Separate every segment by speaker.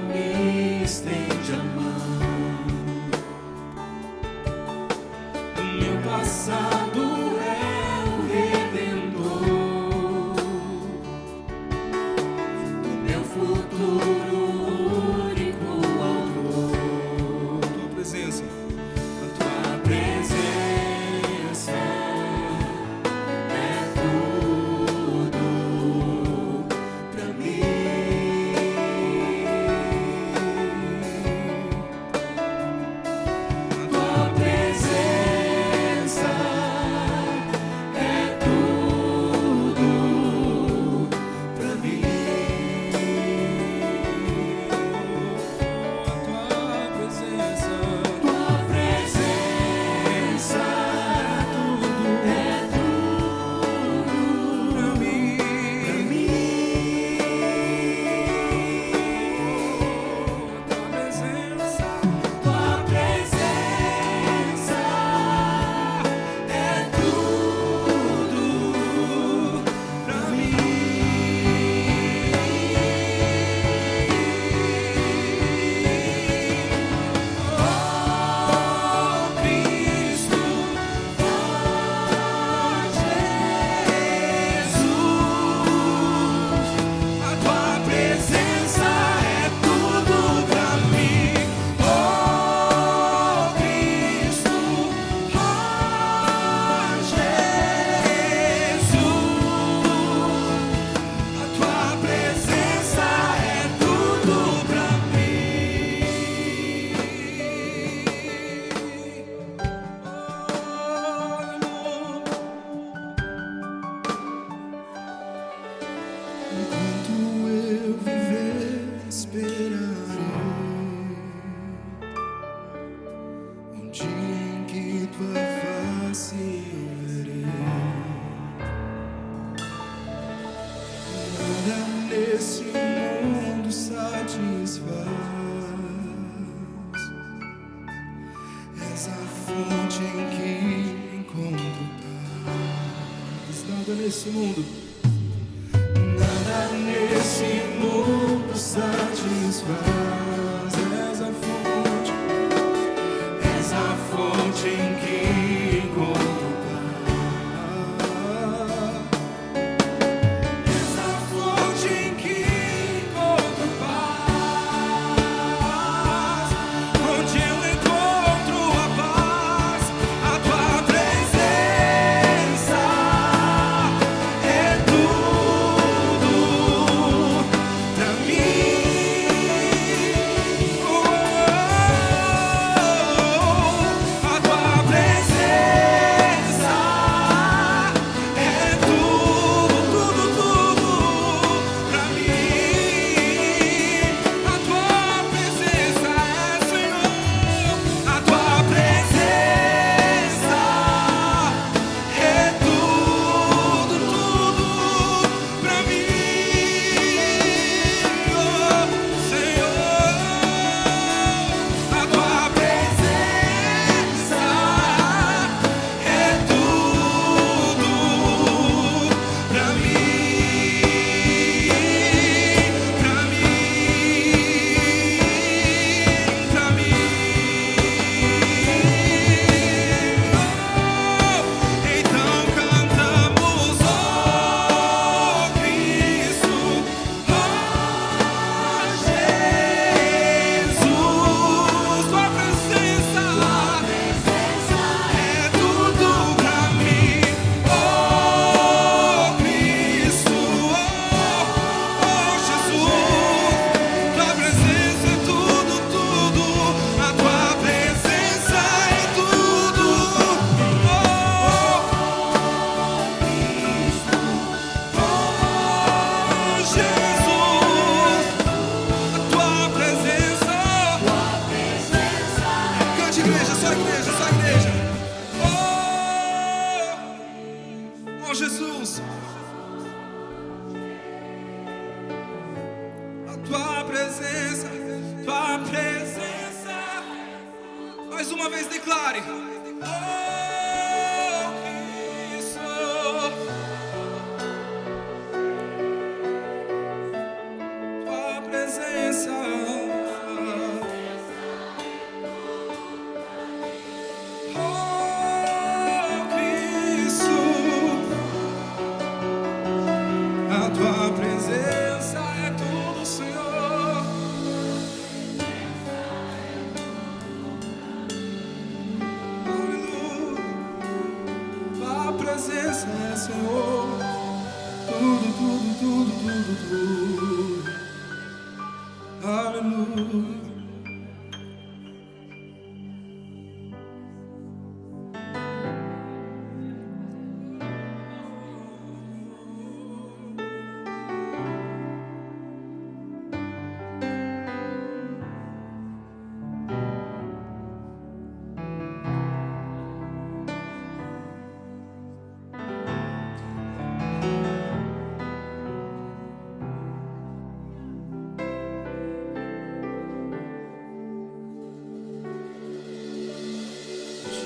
Speaker 1: me estende a mão. O meu passado é o Redentor, o meu futuro único autor.
Speaker 2: Tua presença,
Speaker 1: A tua presença é tudo pra mim. A tua presença é tudo pra mim.
Speaker 2: a tua presença,
Speaker 1: Tua presença é tudo
Speaker 2: pra mim.
Speaker 1: pra mim.
Speaker 2: Tua presença,
Speaker 1: Tua presença é tudo pra mim. Oh Cristo, oh Jesus, a tua presença é tudo pra mim. Oh Cristo, oh Jesus, a tua presença é tudo pra mim. Enquanto eu viver, esperarei um dia em que tua face eu verei. Nada nesse mundo satisfaz. És a fonte em que encontro paz. Nada nesse mundo, nada nesse mundo satisfaz. És a fonte em que encontro paz. És a fonte em que encontro paz. Onde eu encontro a paz, a tua presença é tudo pra mim. A tua presença é tudo, tudo pra mim. A tua presença é, Senhor. A tua presença é tudo, pra mim. Oh, Senhor, a tua presença é tudo pra mim, pra mim. Então cantamos, oh Cristo, oh Jesus, tua presença é tudo pra mim. Oh Cristo, oh Jesus, tua presença é tudo, a tua presença é tudo. Oh Jesus, a tua presença. Cante, igreja, só igreja, só igreja. Oh Jesus, a tua presença, tua presença. Mais uma vez declare. Oh Cristo, tua presença. Hallelujah.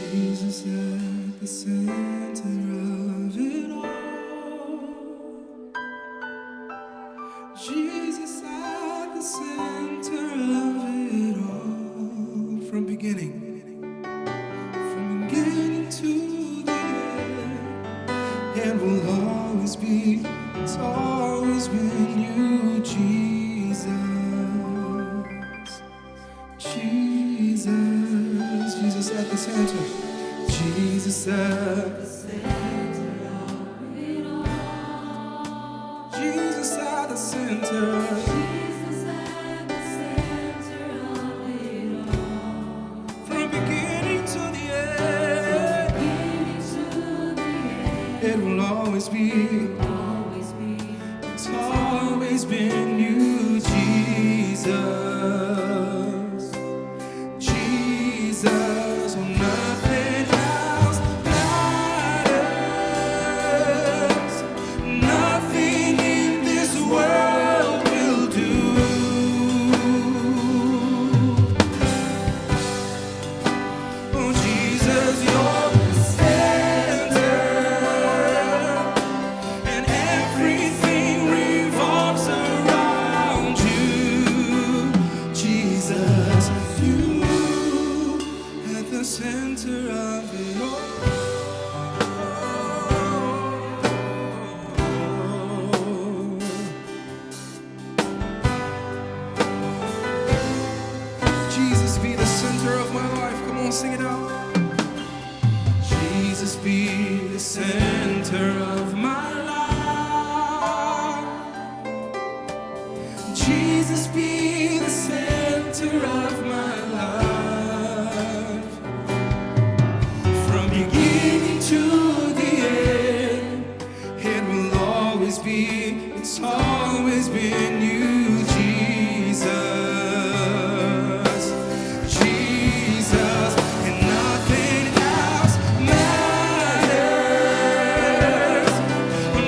Speaker 1: Jesus at the center of it all. Jesus at the center of it all. From beginning to the end, and will always be. It's always been you, Jesus. Jesus at the center. Jesus at the center of it all. Jesus at the center. Jesus at the center of it all. From beginning to the end. It will always be. It's always been you, Jesus. Center of it all. Jesus be the center of my life. Come on, sing it out. Jesus be the center of my life. Jesus be the center of my life. To the end, it will always be. It's always been you, Jesus, Jesus, and nothing else matters.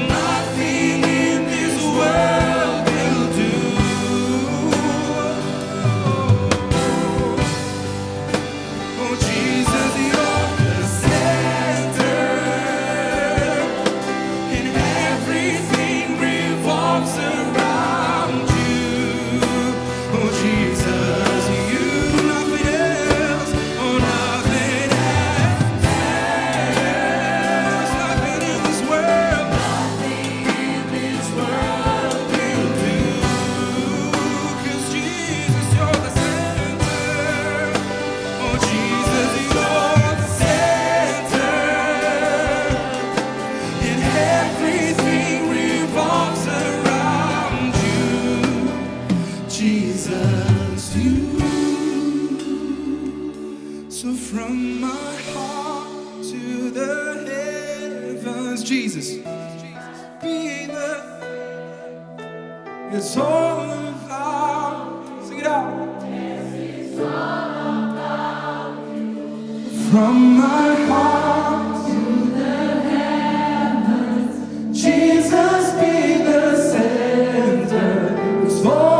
Speaker 1: Nothing in this world will do. Oh, Jesus, you're the center. Jesus, you. So from my heart to the heavens, Jesus, be the. It's all about. Sing it out. It's all about you. From my heart to the heavens, Jesus, be the center. It's all.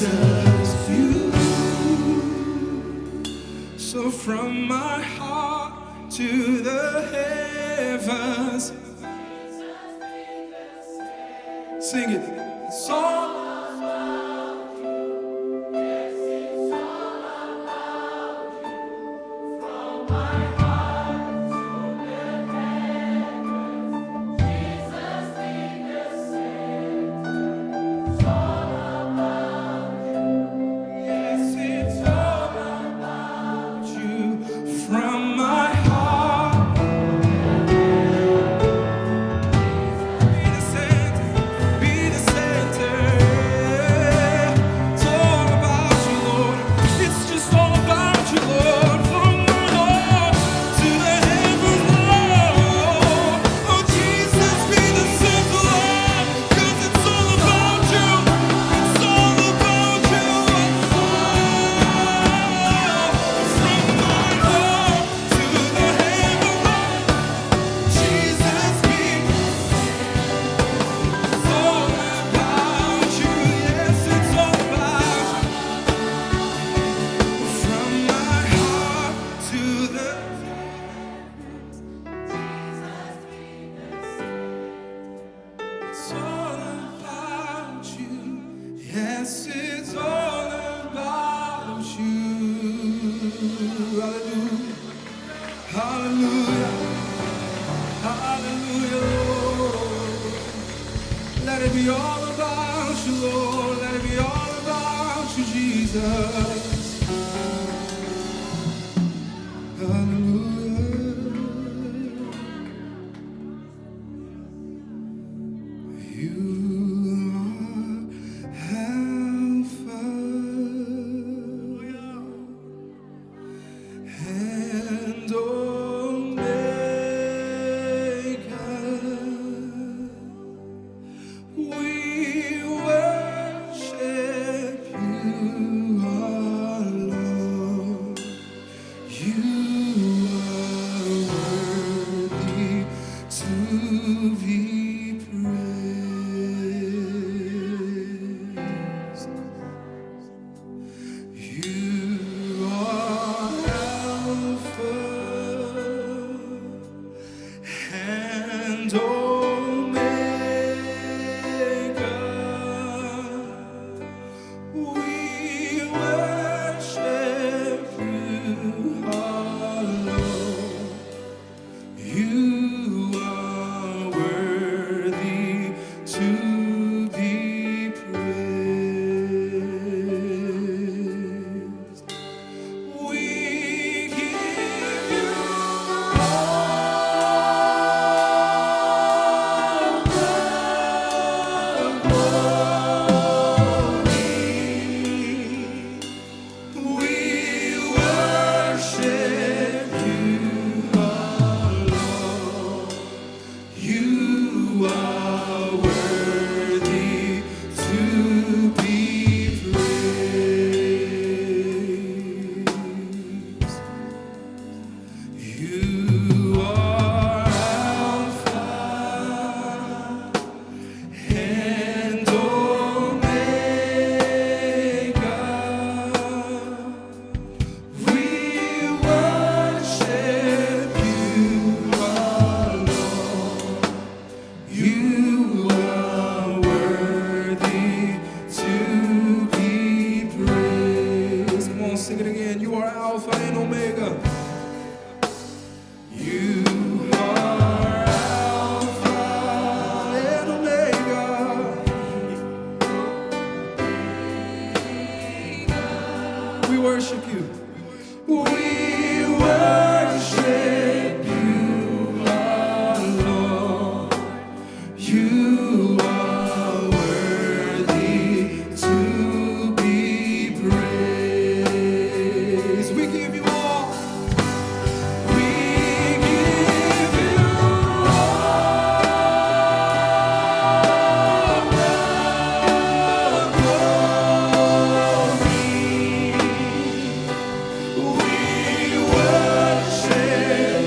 Speaker 1: Jesus, you. So from my heart to the heavens, sing it. It's all yes, it's all about you. Hallelujah. Hallelujah. Hallelujah, Lord. Let it be all about you, Lord. Let it be all about you, Jesus. Hallelujah. You and Omega, we worship you, our Lord. You are worthy to be praised. You are Alpha and Omega. We worship you, our Lord. You are worthy to be praised. We give you all the glory. We worship you, our Lord. You are worthy to be praised. You are Alpha and Omega. We worship you, our Lord. You are worthy to be praised. Come on, sing it again. You are Alpha and Omega. You are Alpha and Omega. We worship you. We worship you, our Lord. You are worthy to be praised. We give you all. We give you all the glory. We worship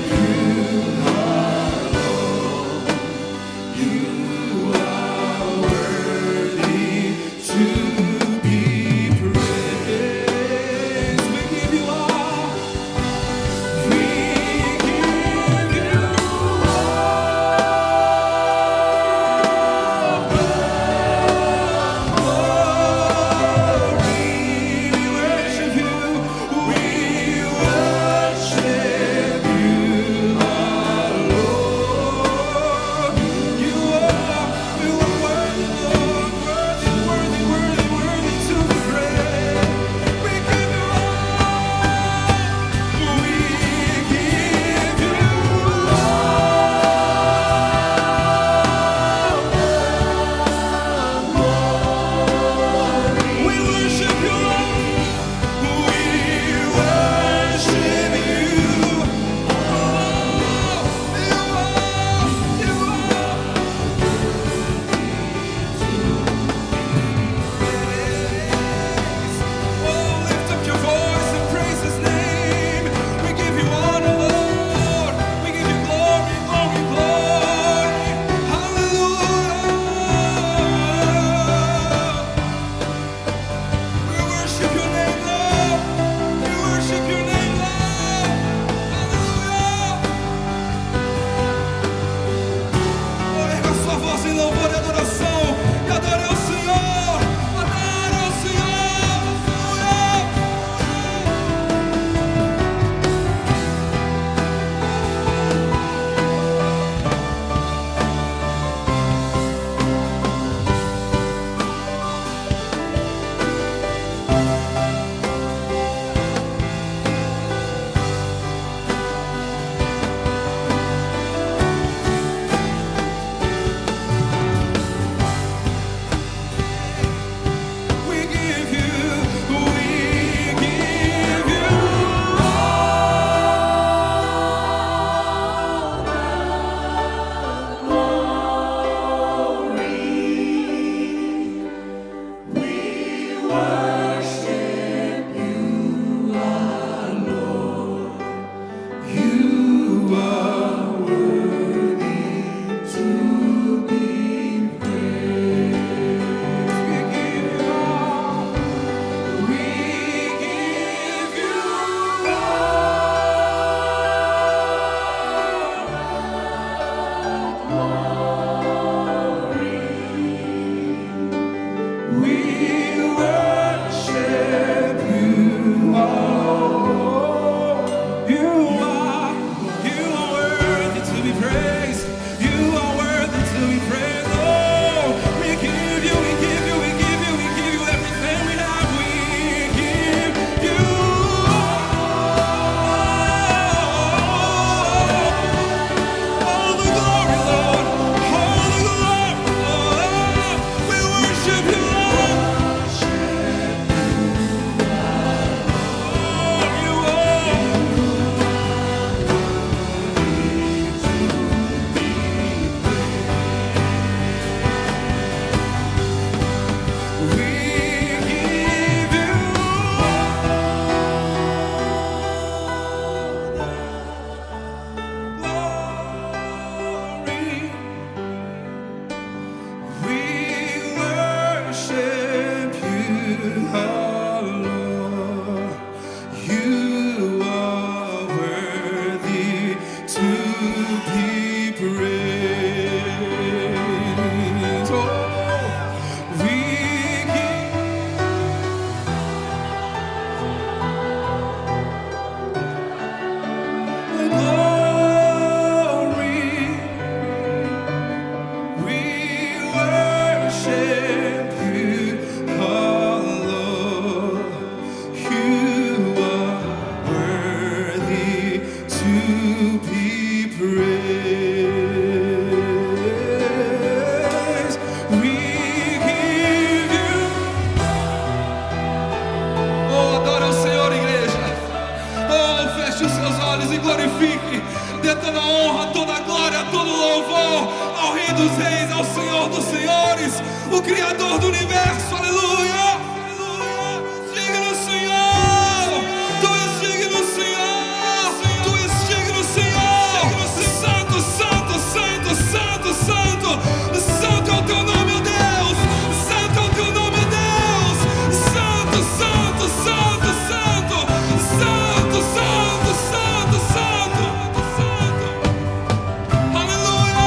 Speaker 1: dos reis, ao Senhor dos senhores, o Criador do universo, aleluia, aleluia. Digno Senhor, Tu és digno Senhor, Tu és digno Senhor, santo, santo, santo, santo, santo, santo é o Teu nome, ó Deus, santo é o Teu nome, ó Deus, santo, santo, santo, santo, santo, santo, santo, santo, santo, aleluia,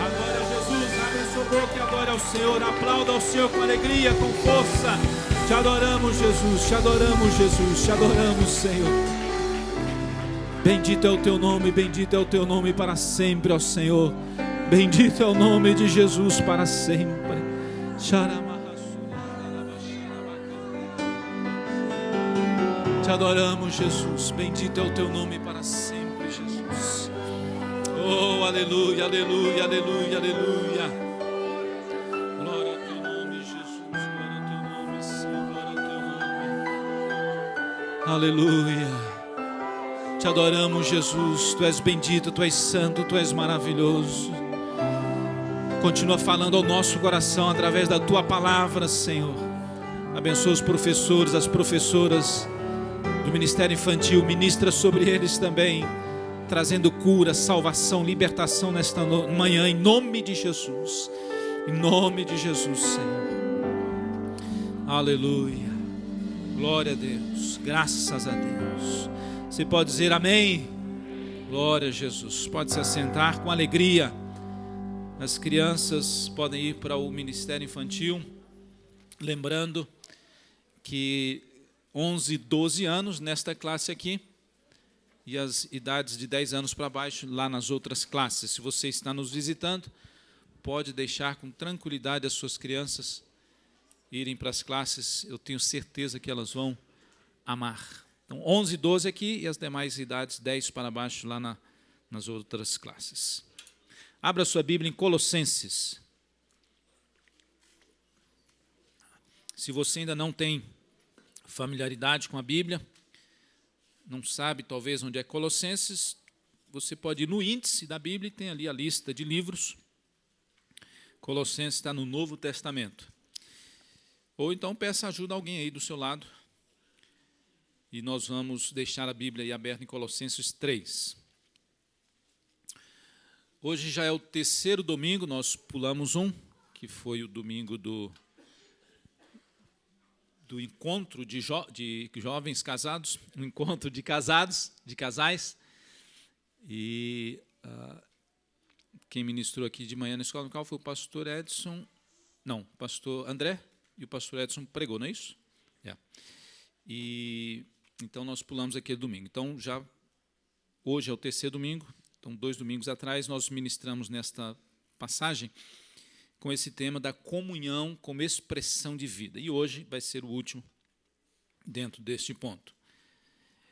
Speaker 3: Adore a Jesus, abre sua boca e adore ao Senhor, aplauda ao Senhor com alegria, com força. Te adoramos, Jesus, te adoramos, Jesus, te adoramos, Senhor. Bendito é o Teu nome, bendito é o Teu nome para sempre, ó Senhor. Bendito é o nome de Jesus para sempre. Te adoramos, Jesus, bendito é o Teu nome para sempre, Jesus. Oh, aleluia, aleluia, aleluia, aleluia. Glória ao Teu nome, Jesus. Glória ao Teu nome, Senhor. Glória ao Teu nome. Aleluia. Te adoramos, Jesus. Tu és bendito, Tu és santo, Tu és maravilhoso. Continua falando ao nosso coração através da Tua palavra, Senhor. Abençoa os professores, as professoras do Ministério Infantil. Ministra sobre eles também, trazendo cura, salvação, libertação nesta manhã, em nome de Jesus. Em nome de Jesus, Senhor. Aleluia. Glória a Deus. Graças a Deus. Você pode dizer amém? Glória a Jesus. Pode se assentar com alegria. As crianças podem ir para o Ministério Infantil. Lembrando que 11, 12 anos nesta classe aqui, e as idades de 10 anos para baixo lá nas outras classes. Se você está nos visitando, pode deixar com tranquilidade as suas crianças irem para as classes. Eu tenho certeza que elas vão amar. Então, 11, 12 aqui e as demais idades, 10 para baixo lá nas outras classes. Abra sua Bíblia em Colossenses. Se você ainda não tem familiaridade com a Bíblia, não sabe talvez onde é Colossenses, você pode ir no índice da Bíblia e tem ali a lista de livros. Colossenses está no Novo Testamento. Ou então peça ajuda a alguém aí do seu lado. E nós vamos deixar a Bíblia aí aberta em Colossenses 3. Hoje já é o terceiro domingo, nós pulamos um, que foi o domingo do encontro de jovens casados, um encontro de casados, de casais. E quem ministrou aqui de manhã na escola local foi o pastor Edson, não, o pastor André, e o pastor Edson pregou, não é isso? É. E então nós pulamos aquele domingo. Então hoje é o terceiro domingo, então 2 domingos atrás nós ministramos nesta passagem com esse tema da comunhão como expressão de vida. E hoje vai ser o último dentro deste ponto.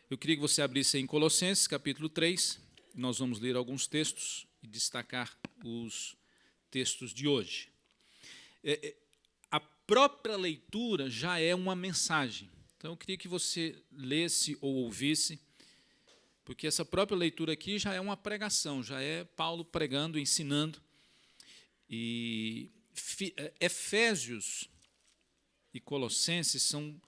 Speaker 3: Eu queria que você abrisse aí em Colossenses, capítulo 3. Nós vamos ler alguns textos e destacar os textos de hoje. A própria leitura já é uma mensagem. Então, eu queria que você lesse ou ouvisse, porque essa própria leitura aqui já é uma pregação, já é Paulo pregando, ensinando. E Efésios e Colossenses são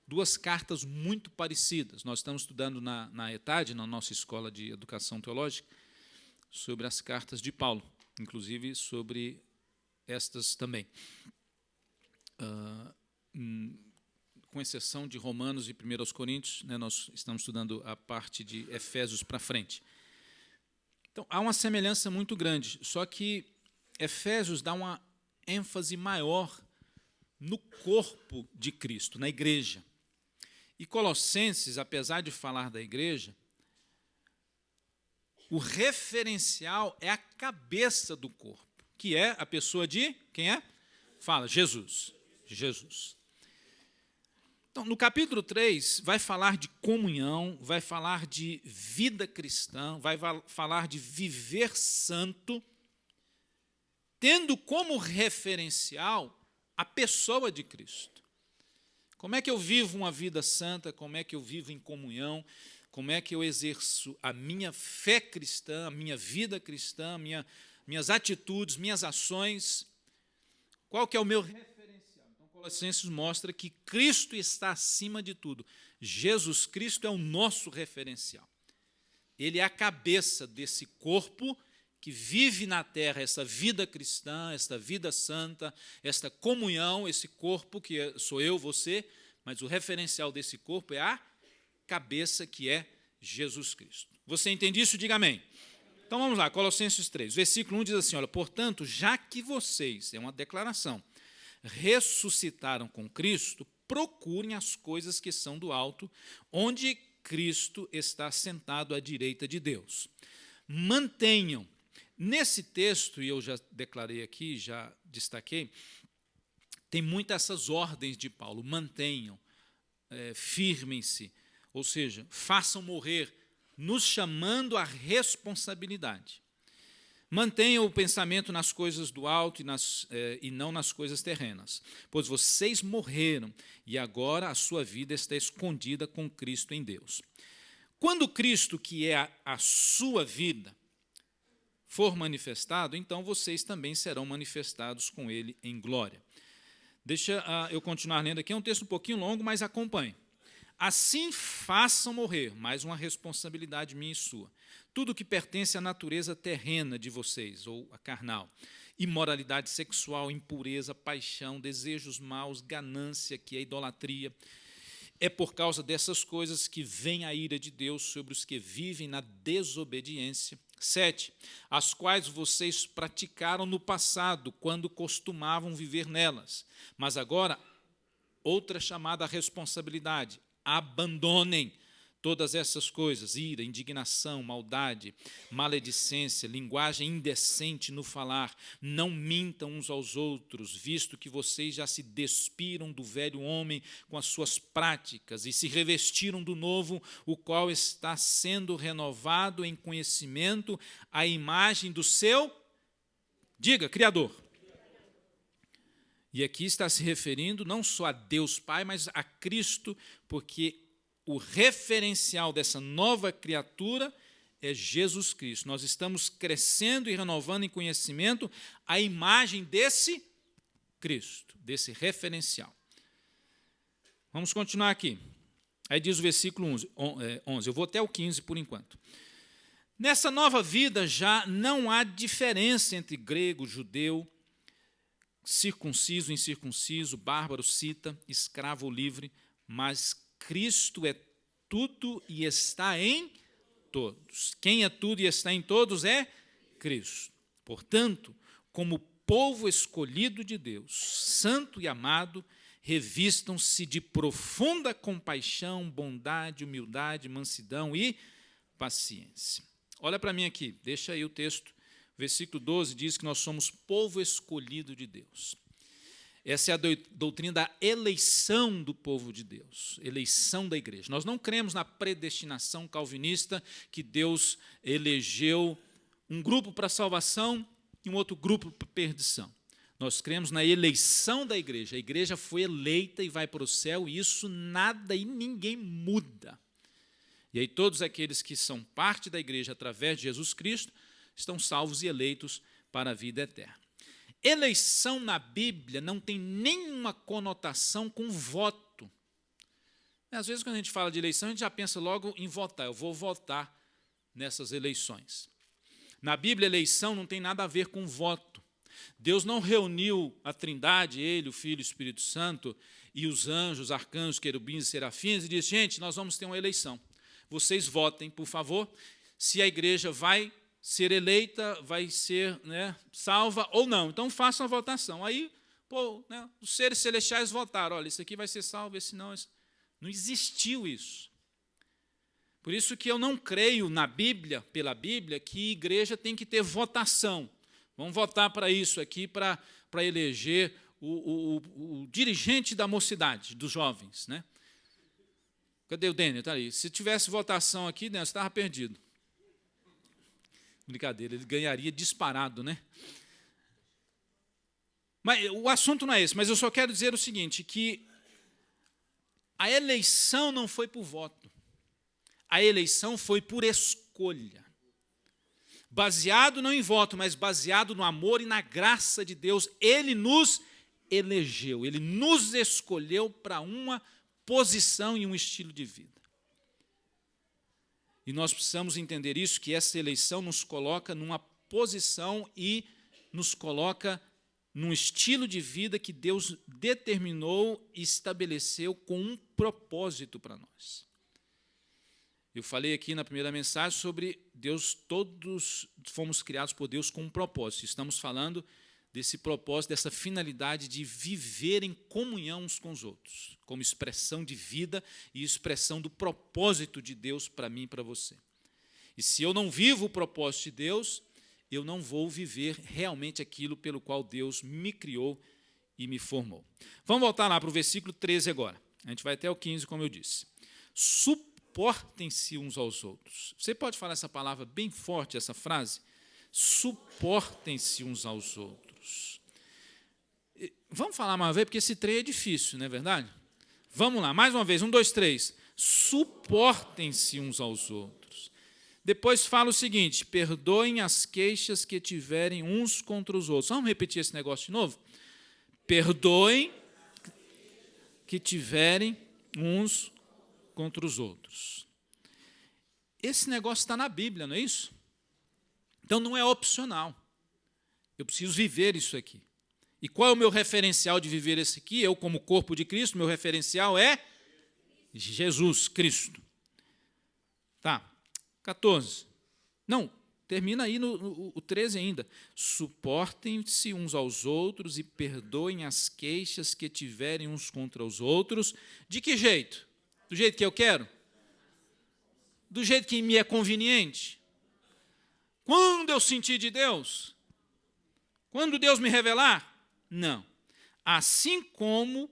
Speaker 3: 2 cartas muito parecidas. Nós estamos estudando na ETAD, na nossa escola de educação teológica, sobre as cartas de Paulo, inclusive sobre estas também. Com exceção de Romanos e 1 Coríntios, né, nós estamos estudando a parte de Efésios para frente. Então, há uma semelhança muito grande, só que Efésios dá uma ênfase maior no corpo de Cristo, na igreja. E Colossenses, apesar de falar da igreja, o referencial é a cabeça do corpo, que é a pessoa de, quem é? Fala, Jesus. Jesus. Então, no capítulo 3, vai falar de comunhão, vai falar de vida cristã, vai falar de viver santo, tendo como referencial a pessoa de Cristo. Como é que eu vivo uma vida santa? Como é que eu vivo em comunhão? Como é que eu exerço a minha fé cristã, a minha vida cristã, minhas atitudes, minhas ações? Qual que é o meu referencial? Então, Colossenses mostra que Cristo está acima de tudo. Jesus Cristo é o nosso referencial. Ele é a cabeça desse corpo que vive na terra essa vida cristã, esta vida santa, esta comunhão, esse corpo que sou eu, você, mas o referencial desse corpo é a cabeça que é Jesus Cristo. Você entende isso? Diga amém. Então vamos lá, Colossenses 3, versículo 1 diz assim, olha, portanto, já que vocês, é uma declaração, ressuscitaram com Cristo, procurem as coisas que são do alto, onde Cristo está sentado à direita de Deus. Mantenham. Nesse texto, e eu já declarei aqui, já destaquei, tem muitas essas ordens de Paulo, mantenham, firmem-se, ou seja, façam morrer, nos chamando à responsabilidade. Mantenham o pensamento nas coisas do alto e não nas coisas terrenas, pois vocês morreram e agora a sua vida está escondida com Cristo em Deus. Quando Cristo, que é a sua vida, for manifestado, então vocês também serão manifestados com ele em glória. Deixa eu continuar lendo aqui, é um texto um pouquinho longo, mas acompanhe. Assim façam morrer, mais uma responsabilidade minha e sua, tudo que pertence à natureza terrena de vocês, ou a carnal, imoralidade sexual, impureza, paixão, desejos maus, ganância, que é idolatria. É por causa dessas coisas que vem a ira de Deus sobre os que vivem na desobediência. 7. As quais vocês praticaram no passado, quando costumavam viver nelas. Mas agora, outra chamada responsabilidade. Abandonem todas essas coisas, ira, indignação, maldade, maledicência, linguagem indecente no falar. Não mintam uns aos outros, visto que vocês já se despiram do velho homem com as suas práticas e se revestiram do novo, o qual está sendo renovado em conhecimento à imagem do seu, diga, Criador. E aqui está se referindo não só a Deus Pai, mas a Cristo, porque o referencial dessa nova criatura é Jesus Cristo. Nós estamos crescendo e renovando em conhecimento a imagem desse Cristo, desse referencial. Vamos continuar aqui. Aí diz o versículo 11. Eu vou até o 15 por enquanto. Nessa nova vida já não há diferença entre grego, judeu, circunciso, incircunciso, bárbaro, cita, escravo ou livre, mas Cristo é tudo e está em todos. Quem é tudo e está em todos é Cristo. Portanto, como povo escolhido de Deus, santo e amado, revistam-se de profunda compaixão, bondade, humildade, mansidão e paciência. Olha para mim aqui, deixa aí o texto. Versículo 12 diz que nós somos povo escolhido de Deus. Essa é a doutrina da eleição do povo de Deus, eleição da igreja. Nós não cremos na predestinação calvinista, que Deus elegeu um grupo para salvação e um outro grupo para perdição. Nós cremos na eleição da igreja. A igreja foi eleita e vai para o céu, e isso nada e ninguém muda. E aí todos aqueles que são parte da igreja através de Jesus Cristo estão salvos e eleitos para a vida eterna. Eleição na Bíblia não tem nenhuma conotação com voto. Às vezes, quando a gente fala de eleição, a gente já pensa logo em votar. Eu vou votar nessas eleições. Na Bíblia, eleição não tem nada a ver com voto. Deus não reuniu a Trindade, Ele, o Filho e o Espírito Santo, e os anjos, arcanjos, querubins e serafins, e disse, gente, nós vamos ter uma eleição. Vocês votem, por favor, se a igreja vai ser eleita, vai ser salva ou não. Então, façam a votação. Aí, Pô, né, os seres celestiais votaram, olha, esse aqui vai ser salvo, esse não. Não existiu isso. Por isso que eu não creio na Bíblia, pela Bíblia, que igreja tem que ter votação. Vamos votar para isso aqui, para eleger o dirigente da mocidade, dos jovens. Né? Cadê o Dênio? Está ali. Se tivesse votação aqui, Dênio, você estava perdido. Brincadeira, ele ganharia disparado, né? Mas o assunto não é esse, mas eu só quero dizer o seguinte, que a eleição não foi por voto. A eleição foi por escolha. Baseado não em voto, mas baseado no amor e na graça de Deus. Ele nos elegeu, ele nos escolheu para uma posição e um estilo de vida. E nós precisamos entender isso, que essa eleição nos coloca numa posição e nos coloca num estilo de vida que Deus determinou e estabeleceu com um propósito para nós. Eu falei aqui na primeira mensagem sobre Deus, todos fomos criados por Deus com um propósito. Estamos falando desse propósito, dessa finalidade de viver em comunhão uns com os outros, como expressão de vida e expressão do propósito de Deus para mim e para você. E se eu não vivo o propósito de Deus, eu não vou viver realmente aquilo pelo qual Deus me criou e me formou. Vamos voltar lá para o versículo 13 agora. A gente vai até o 15, como eu disse. Suportem-se uns aos outros. Você pode falar essa palavra bem forte, essa frase? Suportem-se uns aos outros. Vamos falar uma vez, porque esse trem é difícil, não é verdade? Vamos lá, mais uma vez, 1, 2, 3. Suportem-se uns aos outros. Depois fala o seguinte, perdoem as queixas que tiverem uns contra os outros. Vamos repetir esse negócio de novo? Perdoem que tiverem uns contra os outros. Esse negócio está na Bíblia, não é isso? Então não é opcional. Eu preciso viver isso aqui. E qual é o meu referencial de viver isso aqui? Eu, como corpo de Cristo, meu referencial é Jesus Cristo. Tá, 14. Não, termina aí no 13 ainda. Suportem-se uns aos outros e perdoem as queixas que tiverem uns contra os outros. De que jeito? Do jeito que eu quero? Do jeito que me é conveniente? Quando eu sentir de Deus? Quando Deus me revelar? Não. Assim como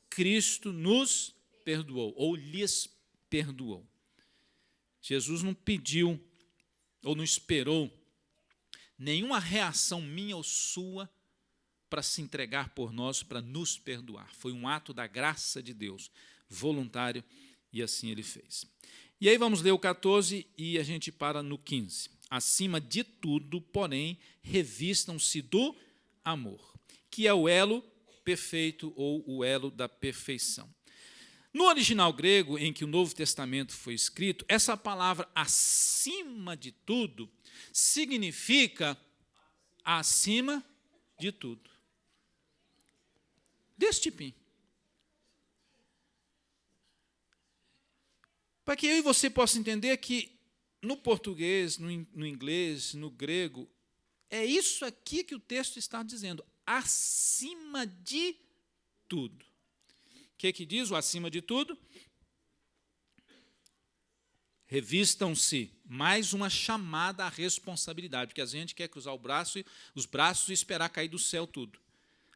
Speaker 3: Cristo nos perdoou, ou lhes perdoou. Jesus não pediu, ou não esperou, nenhuma reação minha ou sua para se entregar por nós, para nos perdoar. Foi um ato da graça de Deus, voluntário, e assim ele fez. E aí vamos ler o 14 e a gente para no 15. Acima de tudo, porém, revistam-se do amor, que é o elo perfeito ou o elo da perfeição. No original grego, em que o Novo Testamento foi escrito, essa palavra acima de tudo significa acima de tudo. Desse tipinho. Para que eu e você possa entender que no português, no inglês, no grego, é isso aqui que o texto está dizendo, acima de tudo. O que diz o acima de tudo? Revistam-se, mais uma chamada à responsabilidade, porque a gente quer cruzar os braços e esperar cair do céu tudo.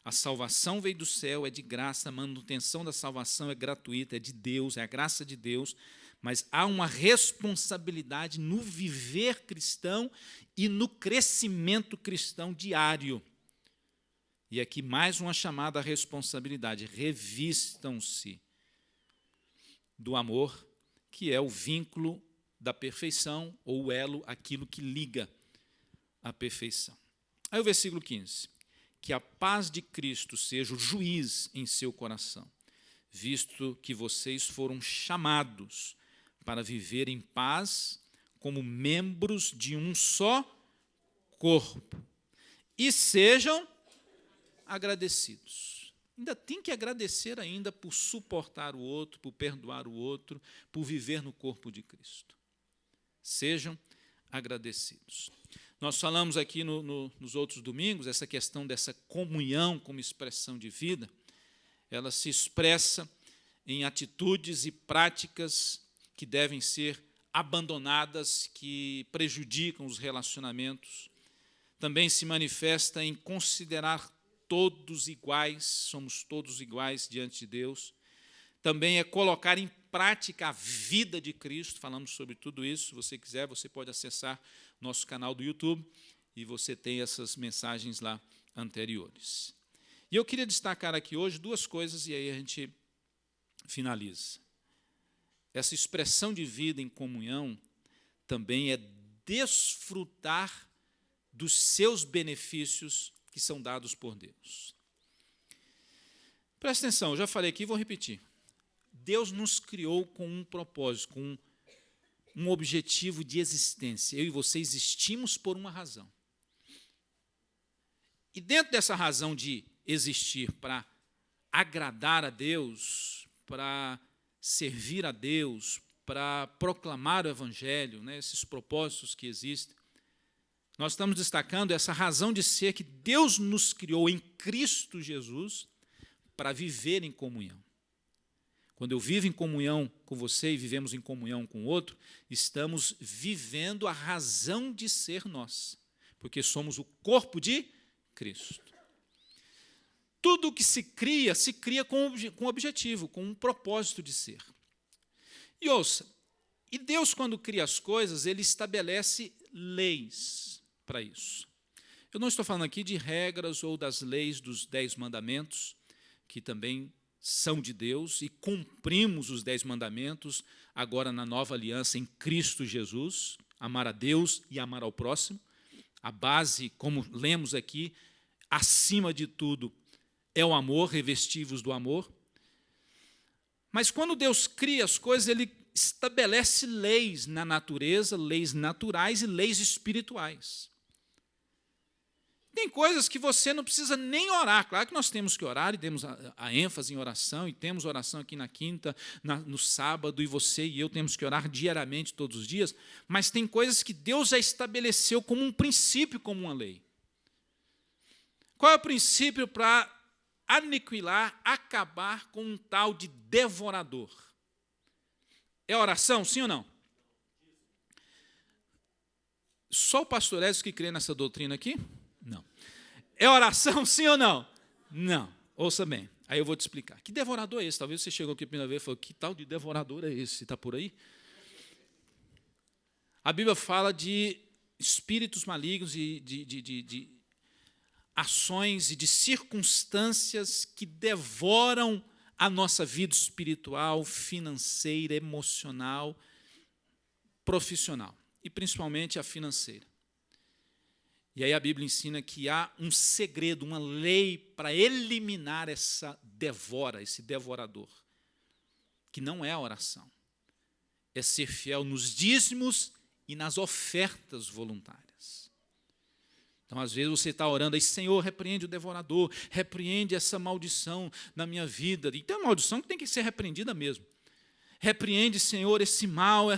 Speaker 3: A salvação veio do céu, é de graça, a manutenção da salvação é gratuita, é de Deus, é a graça de Deus, mas há uma responsabilidade no viver cristão e no crescimento cristão diário. E aqui mais uma chamada à responsabilidade. Revistam-se do amor, que é o vínculo da perfeição, ou o elo, aquilo que liga a perfeição. Aí o versículo 15. Que a paz de Cristo seja o juiz em seu coração, visto que vocês foram chamados para viver em paz como membros de um só corpo. E sejam agradecidos. Ainda tem que agradecer ainda por suportar o outro, por perdoar o outro, por viver no corpo de Cristo. Sejam agradecidos. Nós falamos aqui nos outros domingos, essa questão dessa comunhão como expressão de vida, ela se expressa em atitudes e práticas que devem ser abandonadas, que prejudicam os relacionamentos. Também se manifesta em considerar todos iguais, somos todos iguais diante de Deus. Também é colocar em prática a vida de Cristo, falamos sobre tudo isso. Se você quiser, você pode acessar nosso canal do YouTube e você tem essas mensagens lá anteriores. E eu queria destacar aqui hoje duas coisas e aí a gente finaliza. Essa expressão de vida em comunhão também é desfrutar dos seus benefícios que são dados por Deus. Presta atenção, eu já falei aqui e vou repetir. Deus nos criou com um propósito, com um objetivo de existência. Eu e você existimos por uma razão. E dentro dessa razão de existir para agradar a Deus, para servir a Deus, para proclamar o Evangelho, né, esses propósitos que existem, nós estamos destacando essa razão de ser que Deus nos criou em Cristo Jesus para viver em comunhão. Quando eu vivo em comunhão com você e vivemos em comunhão com o outro, estamos vivendo a razão de ser nós, porque somos o corpo de Cristo. Tudo que se cria com objetivo, com um propósito de ser. E ouça, e Deus, quando cria as coisas, Ele estabelece leis para isso. Eu não estou falando aqui de regras ou das leis dos 10 mandamentos, que também são de Deus, e cumprimos os 10 mandamentos agora na nova aliança em Cristo Jesus, amar a Deus e amar ao próximo. A base, como lemos aqui, acima de tudo, é o amor, revestivos do amor. Mas quando Deus cria as coisas, Ele estabelece leis na natureza, leis naturais e leis espirituais. Tem coisas que você não precisa nem orar. Claro que nós temos que orar e temos a ênfase em oração, e temos oração aqui na quinta, no sábado, e você e eu temos que orar diariamente, todos os dias, mas tem coisas que Deus já estabeleceu como um princípio, como uma lei. Qual é o princípio para aniquilar, acabar com um tal de devorador? É oração, sim ou não? Só o pastor Edson que crê nessa doutrina aqui? Não. É oração, sim ou não? Não. Ouça bem. Aí eu vou te explicar. Que devorador é esse? Talvez você chegou aqui a primeira vez e falou, que tal de devorador é esse? Está por aí? A Bíblia fala de espíritos malignos e de ações e de circunstâncias que devoram a nossa vida espiritual, financeira, emocional, profissional, e principalmente a financeira. E aí a Bíblia ensina que há um segredo, uma lei para eliminar essa devora, esse devorador, que não é a oração, é ser fiel nos dízimos e nas ofertas voluntárias. Então, às vezes, você está orando aí, Senhor, repreende o devorador, repreende essa maldição na minha vida. E tem uma maldição que tem que ser repreendida mesmo. Repreende, Senhor, esse mal,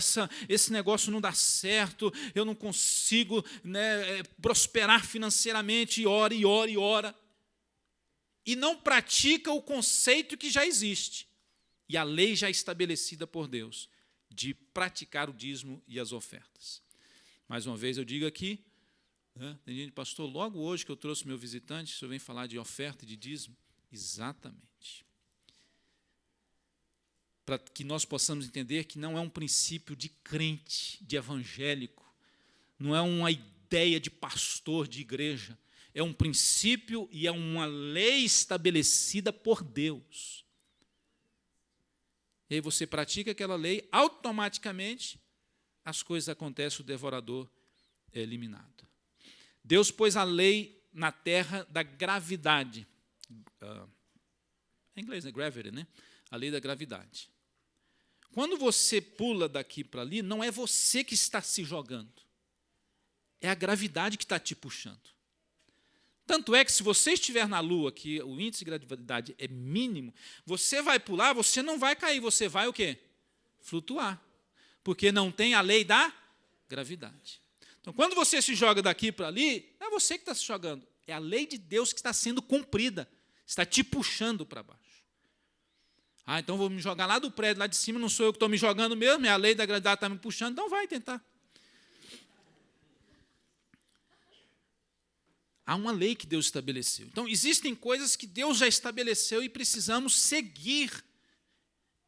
Speaker 3: esse negócio não dá certo, eu não consigo, né, prosperar financeiramente, e ora, e ora, e ora. E não pratica o conceito que já existe. E a lei já estabelecida por Deus, de praticar o dízimo e as ofertas. Mais uma vez eu digo aqui, tem gente, pastor, logo hoje que eu trouxe meu visitante, o senhor vem falar de oferta e de dízimo? Exatamente. Para que nós possamos entender que não é um princípio de crente, de evangélico, não é uma ideia de pastor de igreja, é um princípio e é uma lei estabelecida por Deus. E aí você pratica aquela lei, automaticamente as coisas acontecem, o devorador é eliminado. Deus pôs a lei na terra da gravidade. Em inglês é gravity, né? A lei da gravidade. Quando você pula daqui para ali, não é você que está se jogando. É a gravidade que está te puxando. Tanto é que se você estiver na Lua, que o índice de gravidade é mínimo, você vai pular, você não vai cair, você vai o quê? Flutuar. Porque não tem a lei da gravidade. Então, quando você se joga daqui para ali, não é você que está se jogando, é a lei de Deus que está sendo cumprida, está te puxando para baixo. Então vou me jogar lá do prédio, lá de cima, não sou eu que estou me jogando mesmo, é a lei da gravidade que está me puxando, então vai tentar. Há uma lei que Deus estabeleceu. Então, existem coisas que Deus já estabeleceu e precisamos seguir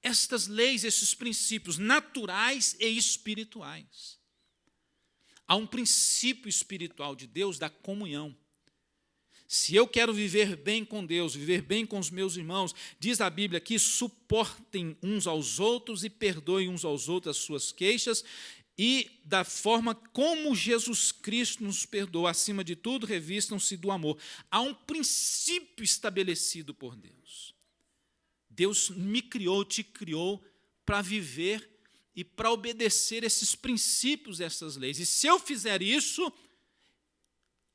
Speaker 3: estas leis, esses princípios naturais e espirituais. Há um princípio espiritual de Deus da comunhão. Se eu quero viver bem com Deus, viver bem com os meus irmãos, diz a Bíblia aqui, suportem uns aos outros e perdoem uns aos outros as suas queixas, e da forma como Jesus Cristo nos perdoou, acima de tudo, revistam-se do amor. Há um princípio estabelecido por Deus. Deus me criou, te criou para viver e para obedecer esses princípios, essas leis. E se eu fizer isso,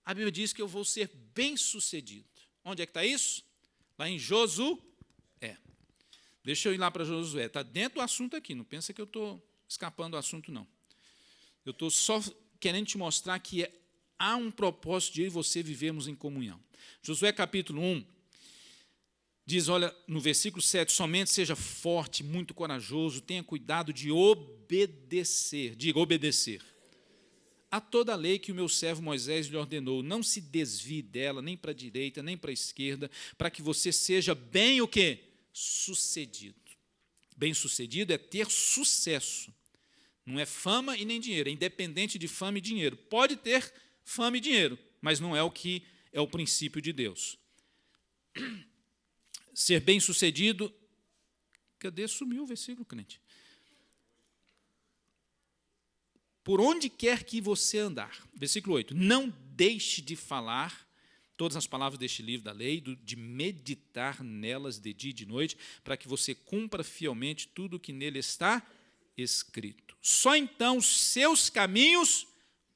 Speaker 3: a Bíblia diz que eu vou ser bem-sucedido. Onde é que está isso? Lá em Josué. Deixa eu ir lá para Josué. Está dentro do assunto aqui, não pensa que eu estou escapando do assunto, não. Eu estou só querendo te mostrar que há um propósito de eu e você vivermos em comunhão. Josué capítulo 1 diz, olha, no versículo 7, somente seja forte, muito corajoso, tenha cuidado de obedecer, diga obedecer, a toda a lei que o meu servo Moisés lhe ordenou, não se desvie dela, nem para a direita, nem para a esquerda, para que você seja bem o quê? Sucedido. Bem-sucedido é ter sucesso. Não é fama e nem dinheiro, é independente de fama e dinheiro. Pode ter fama e dinheiro, mas não é o que é o princípio de Deus. Ser bem-sucedido, cadê? Sumiu o versículo, crente. Por onde quer que você andar, versículo 8, não deixe de falar todas as palavras deste livro da lei, de meditar nelas de dia e de noite, para que você cumpra fielmente tudo o que nele está escrito. Só então os seus caminhos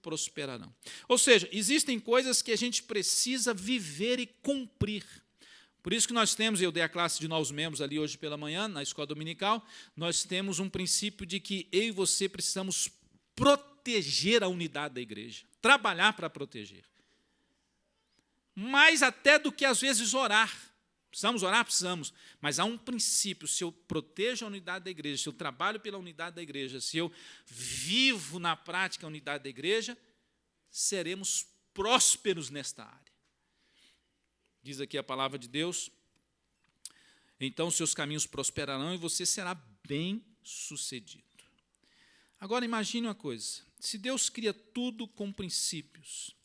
Speaker 3: prosperarão. Ou seja, existem coisas que a gente precisa viver e cumprir. Por isso que nós temos, eu dei a classe de novos membros ali hoje pela manhã, na escola dominical, nós temos um princípio de que eu e você precisamos proteger a unidade da igreja, trabalhar para proteger. Mais até do que, às vezes, orar. Precisamos orar? Precisamos. Mas há um princípio, se eu protejo a unidade da igreja, se eu trabalho pela unidade da igreja, se eu vivo na prática a unidade da igreja, seremos prósperos nesta área. Diz aqui a palavra de Deus, então seus caminhos prosperarão e você será bem-sucedido. Agora imagine uma coisa, se Deus cria tudo com princípios,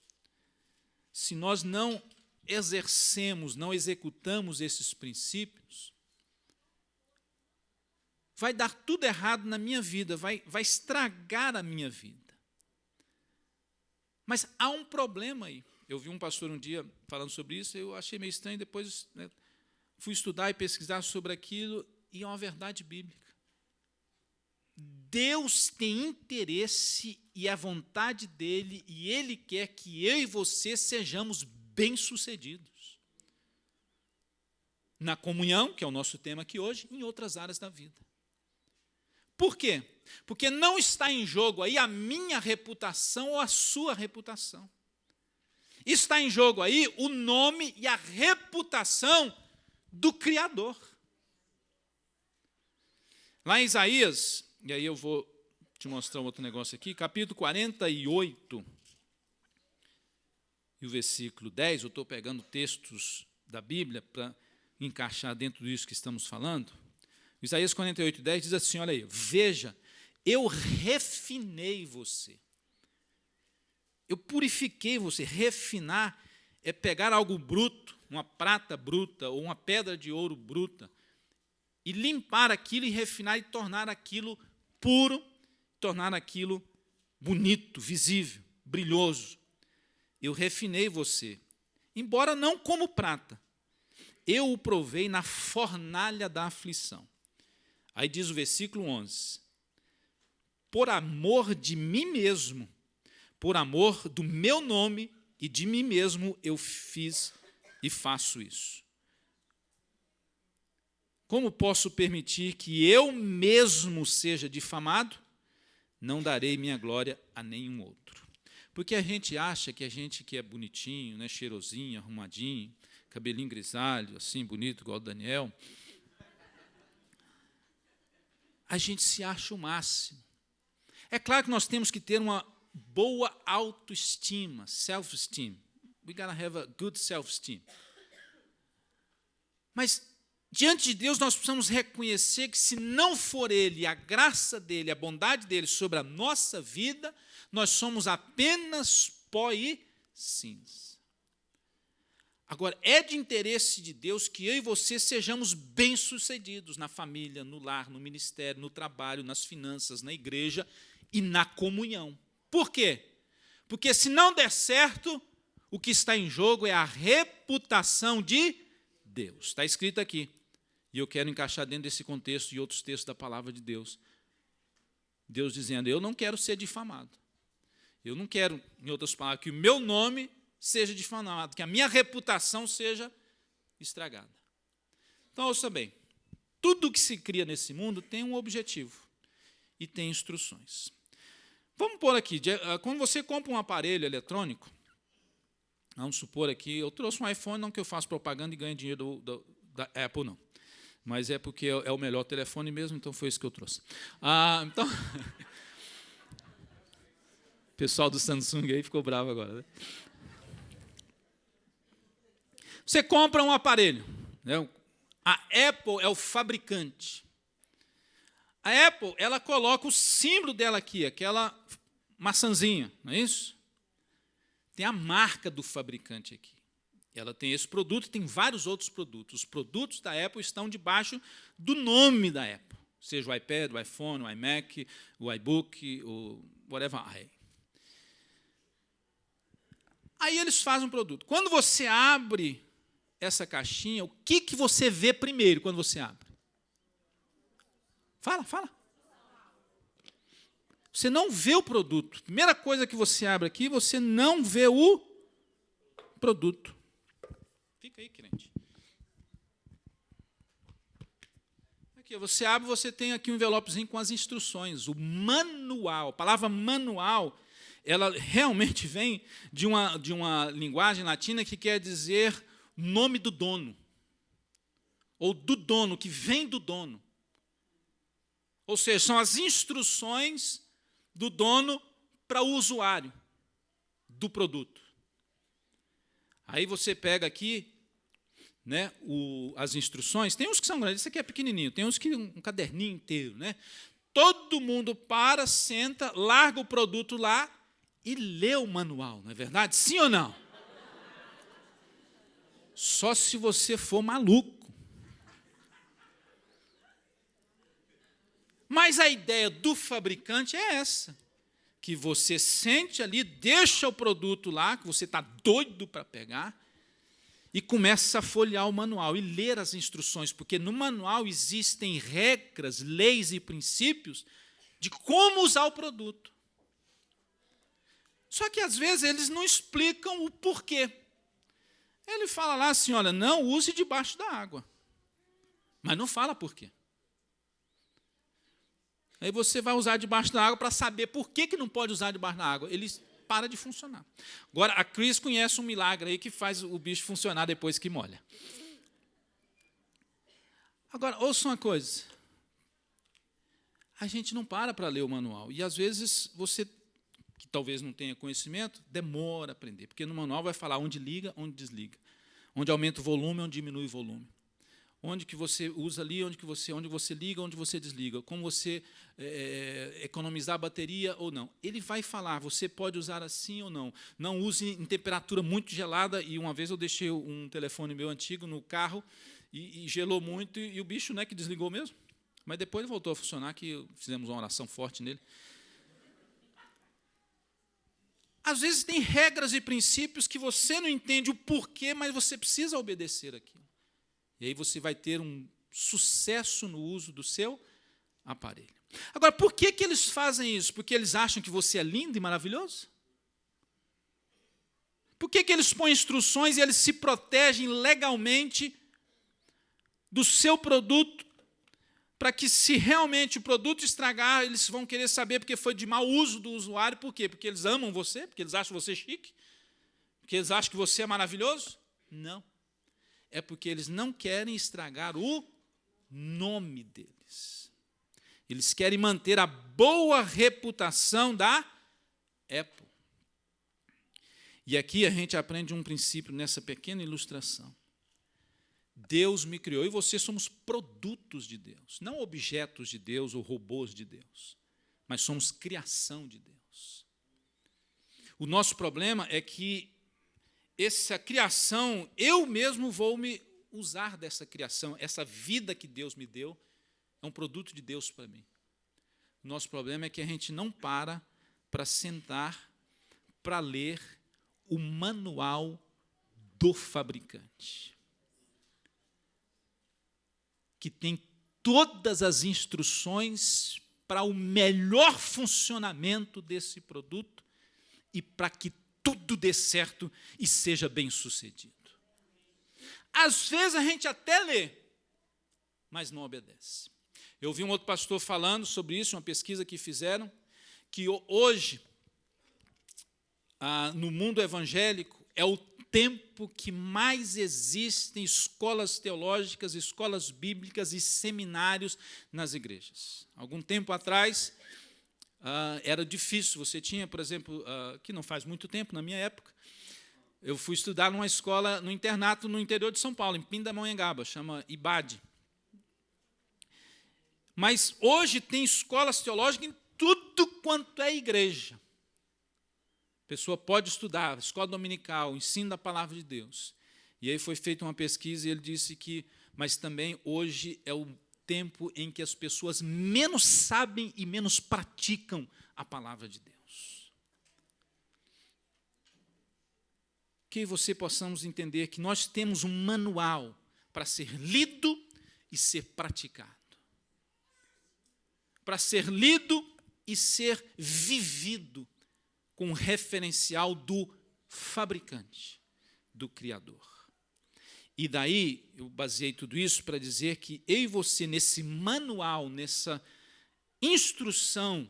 Speaker 3: se nós não exercemos, não executamos esses princípios, vai dar tudo errado na minha vida, vai estragar a minha vida. Mas há um problema aí. Eu vi um pastor um dia falando sobre isso, eu achei meio estranho, depois fui estudar e pesquisar sobre aquilo, e é uma verdade bíblica. Deus tem interesse e a vontade dele, e Ele quer que eu e você sejamos bem-sucedidos. Na comunhão, que é o nosso tema aqui hoje, e em outras áreas da vida. Por quê? Porque não está em jogo aí a minha reputação ou a sua reputação. Está em jogo aí o nome e a reputação do Criador. Lá em Isaías, e aí eu vou te mostrar um outro negócio aqui, capítulo 48, e o versículo 10, eu estou pegando textos da Bíblia para encaixar dentro disso que estamos falando. Isaías 48, 10 diz assim, olha aí, veja, eu refinei você. Eu purifiquei você. Refinar é pegar algo bruto, uma prata bruta ou uma pedra de ouro bruta, e limpar aquilo e refinar e tornar aquilo puro, tornar aquilo bonito, visível, brilhoso. Eu refinei você, embora não como prata, eu o provei na fornalha da aflição. Aí diz o versículo 11, por amor de mim mesmo, por amor do meu nome e de mim mesmo eu fiz e faço isso. Como posso permitir que eu mesmo seja difamado? Não darei minha glória a nenhum outro. Porque a gente acha que a gente que é bonitinho, né, cheirosinho, arrumadinho, cabelinho grisalho, assim, bonito, igual o Daniel, a gente se acha o máximo. É claro que nós temos que ter uma boa autoestima, self-esteem. We gotta have a good self-esteem. Mas, diante de Deus, nós precisamos reconhecer que, se não for Ele, a graça dEle, a bondade dEle sobre a nossa vida, nós somos apenas pó e cinza. Agora, é de interesse de Deus que eu e você sejamos bem-sucedidos na família, no lar, no ministério, no trabalho, nas finanças, na igreja e na comunhão. Por quê? Porque, se não der certo, o que está em jogo é a reputação de Deus. Está escrito aqui. E eu quero encaixar dentro desse contexto e outros textos da palavra de Deus. Deus dizendo, eu não quero ser difamado. Eu não quero, em outras palavras, que o meu nome seja difamado, que a minha reputação seja estragada. Então, ouça bem. Tudo que se cria nesse mundo tem um objetivo e tem instruções. Vamos pôr aqui, quando você compra um aparelho eletrônico, vamos supor aqui, eu trouxe um iPhone, não que eu faça propaganda e ganhe dinheiro da Apple, não. Mas é porque é o melhor telefone mesmo, então foi isso que eu trouxe. Então, o pessoal do Samsung aí ficou bravo agora, né? Você compra um aparelho, né? A Apple é o fabricante. A Apple, ela coloca o símbolo dela aqui, aquela maçãzinha, não é isso? Tem a marca do fabricante aqui. Ela tem esse produto e tem vários outros produtos. Os produtos da Apple estão debaixo do nome da Apple, seja o iPad, o iPhone, o iMac, o iBook, o whatever. Aí eles fazem um produto. Quando você abre essa caixinha, o que você vê primeiro quando você abre? Fala. Você não vê o produto. Primeira coisa que você abre aqui, você não vê o produto. Fica aí, crente. Aqui, você abre, você tem aqui um envelopezinho com as instruções, o manual. A palavra manual, ela realmente vem de uma linguagem latina que quer dizer nome do dono, ou do dono, que vem do dono. Ou seja, são as instruções do dono para o usuário do produto. Aí você pega aqui, né, as instruções, tem uns que são grandes, esse aqui é pequenininho, tem uns que um caderninho inteiro, né? Todo mundo para, senta, larga o produto lá e lê o manual, não é verdade? Sim ou não? Só se você for maluco. Mas a ideia do fabricante é essa, que você sente ali, deixa o produto lá, que você está doido para pegar, e começa a folhear o manual e ler as instruções, porque no manual existem regras, leis e princípios de como usar o produto. Só que, às vezes, eles não explicam o porquê. Ele fala lá assim, olha, não use debaixo da água. Mas não fala por quê. Aí você vai usar debaixo da água para saber por que não pode usar debaixo da água. Ele para de funcionar. Agora, a Cris conhece um milagre aí que faz o bicho funcionar depois que molha. Agora, ouça uma coisa. A gente não para ler o manual. E, às vezes, você, que talvez não tenha conhecimento, demora a aprender. Porque no manual vai falar onde liga, onde desliga. Onde aumenta o volume, onde diminui o volume. Onde que você usa ali, onde você liga, onde você desliga, como você economizar a bateria ou não. Ele vai falar, você pode usar assim ou não. Não use em temperatura muito gelada, e uma vez eu deixei um telefone meu antigo no carro, e gelou muito, e o bicho não é que desligou mesmo, mas depois ele voltou a funcionar, que fizemos uma oração forte nele. Às vezes tem regras e princípios que você não entende o porquê, mas você precisa obedecer aquilo. E aí você vai ter um sucesso no uso do seu aparelho. Agora, por que eles fazem isso? Porque eles acham que você é lindo e maravilhoso? Por que eles põem instruções e eles se protegem legalmente do seu produto, para que, se realmente o produto estragar, eles vão querer saber porque foi de mau uso do usuário. Por quê? Porque eles amam você? Porque eles acham você chique? Porque eles acham que você é maravilhoso? Não. É porque eles não querem estragar o nome deles. Eles querem manter a boa reputação da Apple. E aqui a gente aprende um princípio nessa pequena ilustração. Deus me criou e você somos produtos de Deus, não objetos de Deus ou robôs de Deus, mas somos criação de Deus. O nosso problema é que essa criação, eu mesmo vou me usar dessa criação, essa vida que Deus me deu, é um produto de Deus para mim. O nosso problema é que a gente não para sentar, para ler o manual do fabricante, que tem todas as instruções para o melhor funcionamento desse produto e para que tudo dê certo e seja bem-sucedido. Às vezes a gente até lê, mas não obedece. Eu vi um outro pastor falando sobre isso, uma pesquisa que fizeram, que hoje, no mundo evangélico, é o tempo que mais existem escolas teológicas, escolas bíblicas e seminários nas igrejas. Algum tempo atrás, era difícil. Você tinha, por exemplo, que não faz muito tempo, na minha época, eu fui estudar numa escola, no internato no interior de São Paulo, em Pindamonhangaba, chama IBAD. Mas hoje tem escolas teológicas em tudo quanto é igreja. A pessoa pode estudar, escola dominical, ensino da palavra de Deus. E aí foi feita uma pesquisa e ele disse que, mas também hoje é o tempo em que as pessoas menos sabem e menos praticam a palavra de Deus. Que você possamos entender que nós temos um manual para ser lido e ser praticado. Para ser lido e ser vivido com o referencial do fabricante, do Criador. E daí, eu baseei tudo isso para dizer que eu e você, nesse manual, nessa instrução,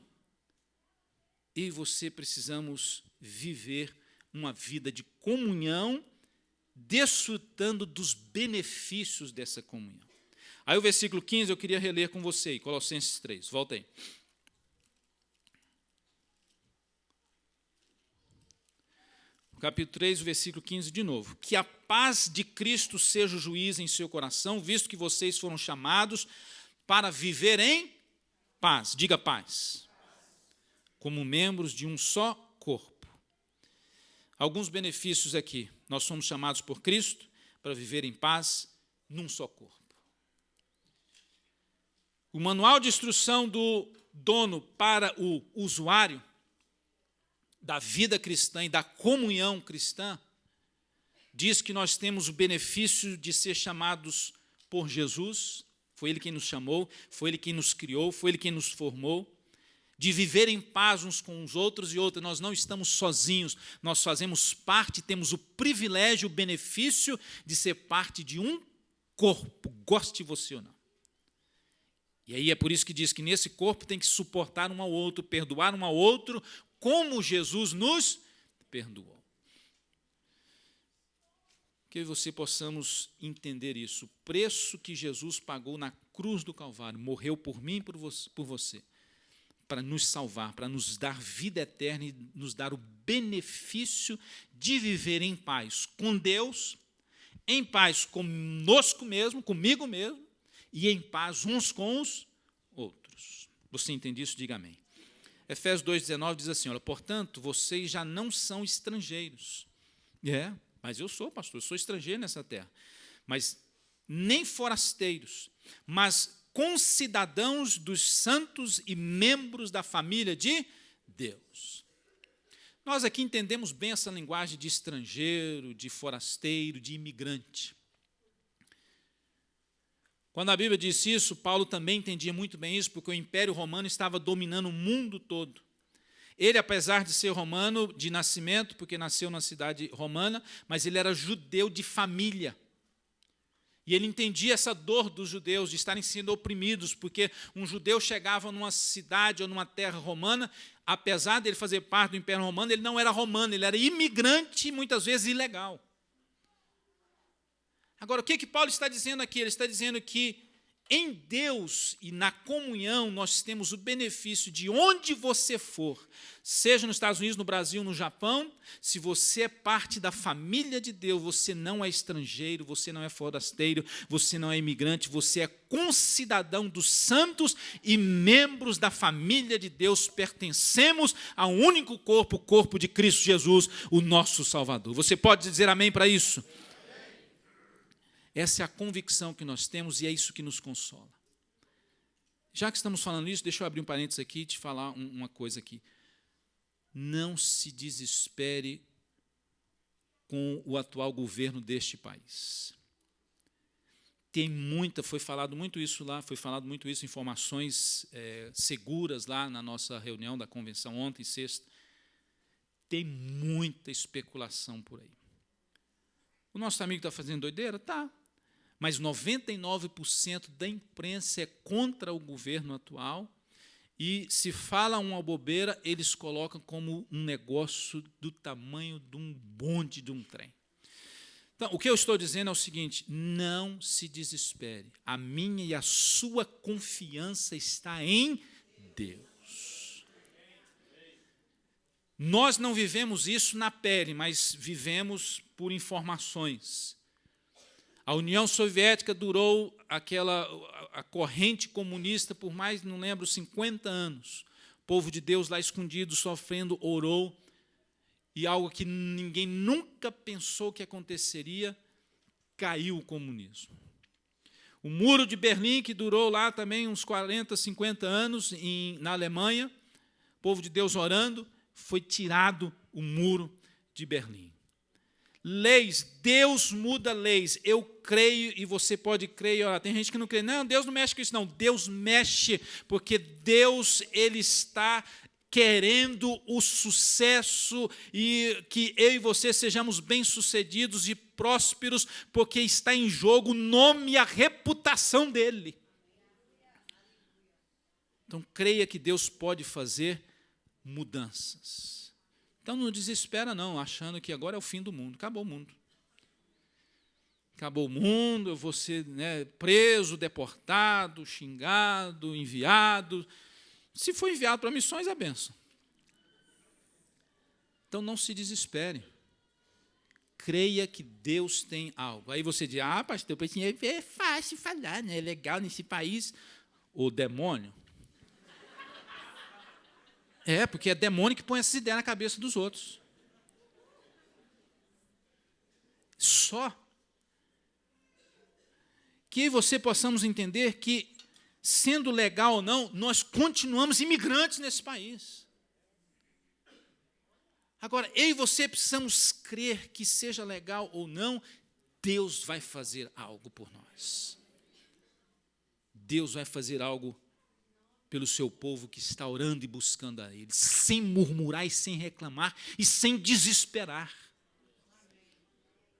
Speaker 3: eu e você precisamos viver uma vida de comunhão, desfrutando dos benefícios dessa comunhão. Aí o versículo 15 eu queria reler com você, Colossenses 3, volta aí. Capítulo 3, versículo 15, de novo. Que a paz de Cristo seja o juiz em seu coração, visto que vocês foram chamados para viver em paz. Diga paz. Como membros de um só corpo. Alguns benefícios aqui. Nós somos chamados por Cristo para viver em paz num só corpo. O manual de instrução do dono para o usuário da vida cristã e da comunhão cristã, diz que nós temos o benefício de ser chamados por Jesus, foi Ele quem nos chamou, foi Ele quem nos criou, foi Ele quem nos formou, de viver em paz uns com os outros e outros. Nós não estamos sozinhos, nós fazemos parte, temos o privilégio, o benefício de ser parte de um corpo, goste você ou não. E aí é por isso que diz que nesse corpo tem que suportar um ao outro, perdoar um ao outro, como Jesus nos perdoou. Que eu e você possamos entender isso. O preço que Jesus pagou na cruz do Calvário, morreu por mim e por você, para nos salvar, para nos dar vida eterna e nos dar o benefício de viver em paz com Deus, em paz conosco mesmo, comigo mesmo, e em paz uns com os outros. Você entende isso? Diga amém. Efésios 2,19 diz assim, olha, portanto, vocês já não são estrangeiros. Mas eu sou, pastor, eu sou estrangeiro nessa terra. Mas nem forasteiros, mas concidadãos dos santos e membros da família de Deus. Nós aqui entendemos bem essa linguagem de estrangeiro, de forasteiro, de imigrante. Quando a Bíblia disse isso, Paulo também entendia muito bem isso, porque o Império Romano estava dominando o mundo todo. Ele, apesar de ser romano de nascimento, porque nasceu na cidade romana, mas ele era judeu de família. E ele entendia essa dor dos judeus de estarem sendo oprimidos, porque um judeu chegava numa cidade ou numa terra romana, apesar dele fazer parte do Império Romano, ele não era romano, ele era imigrante, muitas vezes ilegal. Agora, o que Paulo está dizendo aqui? Ele está dizendo que em Deus e na comunhão nós temos o benefício de onde você for, seja nos Estados Unidos, no Brasil, no Japão, se você é parte da família de Deus, você não é estrangeiro, você não é forasteiro, você não é imigrante, você é concidadão dos santos e membros da família de Deus, pertencemos a um único corpo, o corpo de Cristo Jesus, o nosso Salvador. Você pode dizer amém para isso? Essa é a convicção que nós temos e é isso que nos consola. Já que estamos falando isso, deixa eu abrir um parênteses aqui e te falar uma coisa aqui. Não se desespere com o atual governo deste país. Foi falado muito isso lá, informações seguras lá na nossa reunião da convenção ontem, sexta. Tem muita especulação por aí. O nosso amigo está fazendo doideira? Tá. Mas 99% da imprensa é contra o governo atual e se fala uma bobeira, eles colocam como um negócio do tamanho de um bonde de um trem. Então, o que eu estou dizendo é o seguinte, não se desespere. A minha e a sua confiança está em Deus. Nós não vivemos isso na pele, mas vivemos por informações. A União Soviética durou a corrente comunista por mais, não lembro, 50 anos. O povo de Deus lá escondido, sofrendo, orou. E algo que ninguém nunca pensou que aconteceria, caiu o comunismo. O Muro de Berlim, que durou lá também uns 40, 50 anos na Alemanha, o povo de Deus orando, foi tirado o Muro de Berlim. Leis, Deus muda leis. Eu creio e você pode crer e orar. Tem gente que não crê. Não, Deus não mexe com isso, não. Deus mexe, porque Deus, Ele está querendo o sucesso e que eu e você sejamos bem-sucedidos e prósperos, porque está em jogo o nome e a reputação dEle. Então, creia que Deus pode fazer mudanças. Então, não desespera, não, achando que agora é o fim do mundo. Acabou o mundo. Acabou o mundo, eu vou ser preso, deportado, xingado, enviado. Se for enviado para missões, é bênção. Então, não se desespere. Creia que Deus tem algo. Aí você diz, pastor, é fácil falar, né? É legal nesse país. O demônio. Porque é demônio que põe essas ideias na cabeça dos outros. Só que você possamos entender que, sendo legal ou não, nós continuamos imigrantes nesse país. Agora, eu e você precisamos crer que, seja legal ou não, Deus vai fazer algo por nós. Deus vai fazer algo pelo seu povo que está orando e buscando a Ele, sem murmurar e sem reclamar e sem desesperar.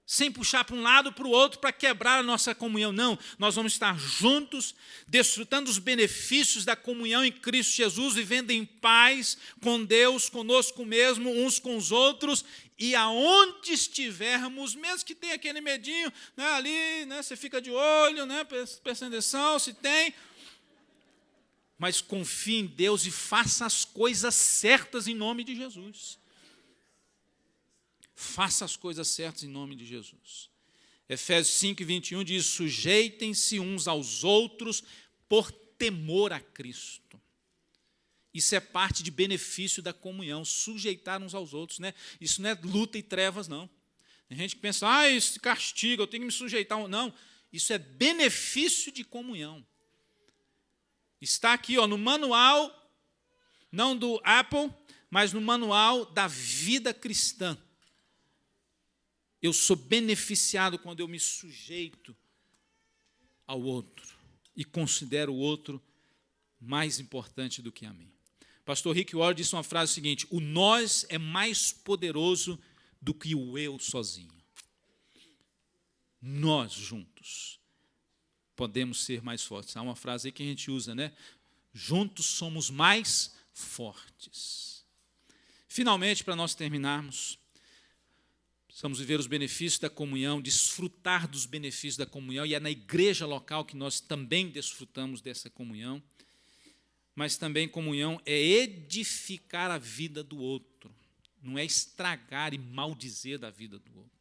Speaker 3: Sem puxar para um lado ou para o outro para quebrar a nossa comunhão. Não, nós vamos estar juntos, desfrutando os benefícios da comunhão em Cristo Jesus, vivendo em paz com Deus, conosco mesmo, uns com os outros, e aonde estivermos, mesmo que tenha aquele medinho, ali, você fica de olho, prestando atenção, se tem, mas confie em Deus e faça as coisas certas em nome de Jesus. Faça as coisas certas em nome de Jesus. Efésios 5:21 diz, sujeitem-se uns aos outros por temor a Cristo. Isso é parte de benefício da comunhão, sujeitar uns aos outros. Isso não é luta e trevas, não. Tem gente que pensa, isso castiga, eu tenho que me sujeitar. Não, isso é benefício de comunhão. Está aqui no manual, não do Apple, mas no manual da vida cristã. Eu sou beneficiado quando eu me sujeito ao outro e considero o outro mais importante do que a mim. Pastor Rick Warren disse uma frase seguinte, o nós é mais poderoso do que o eu sozinho. Nós juntos podemos ser mais fortes. Há uma frase aí que a gente usa, né? Juntos somos mais fortes. Finalmente, para nós terminarmos, precisamos viver os benefícios da comunhão, desfrutar dos benefícios da comunhão, e é na igreja local que nós também desfrutamos dessa comunhão. Mas também comunhão é edificar a vida do outro, não é estragar e maldizer da vida do outro.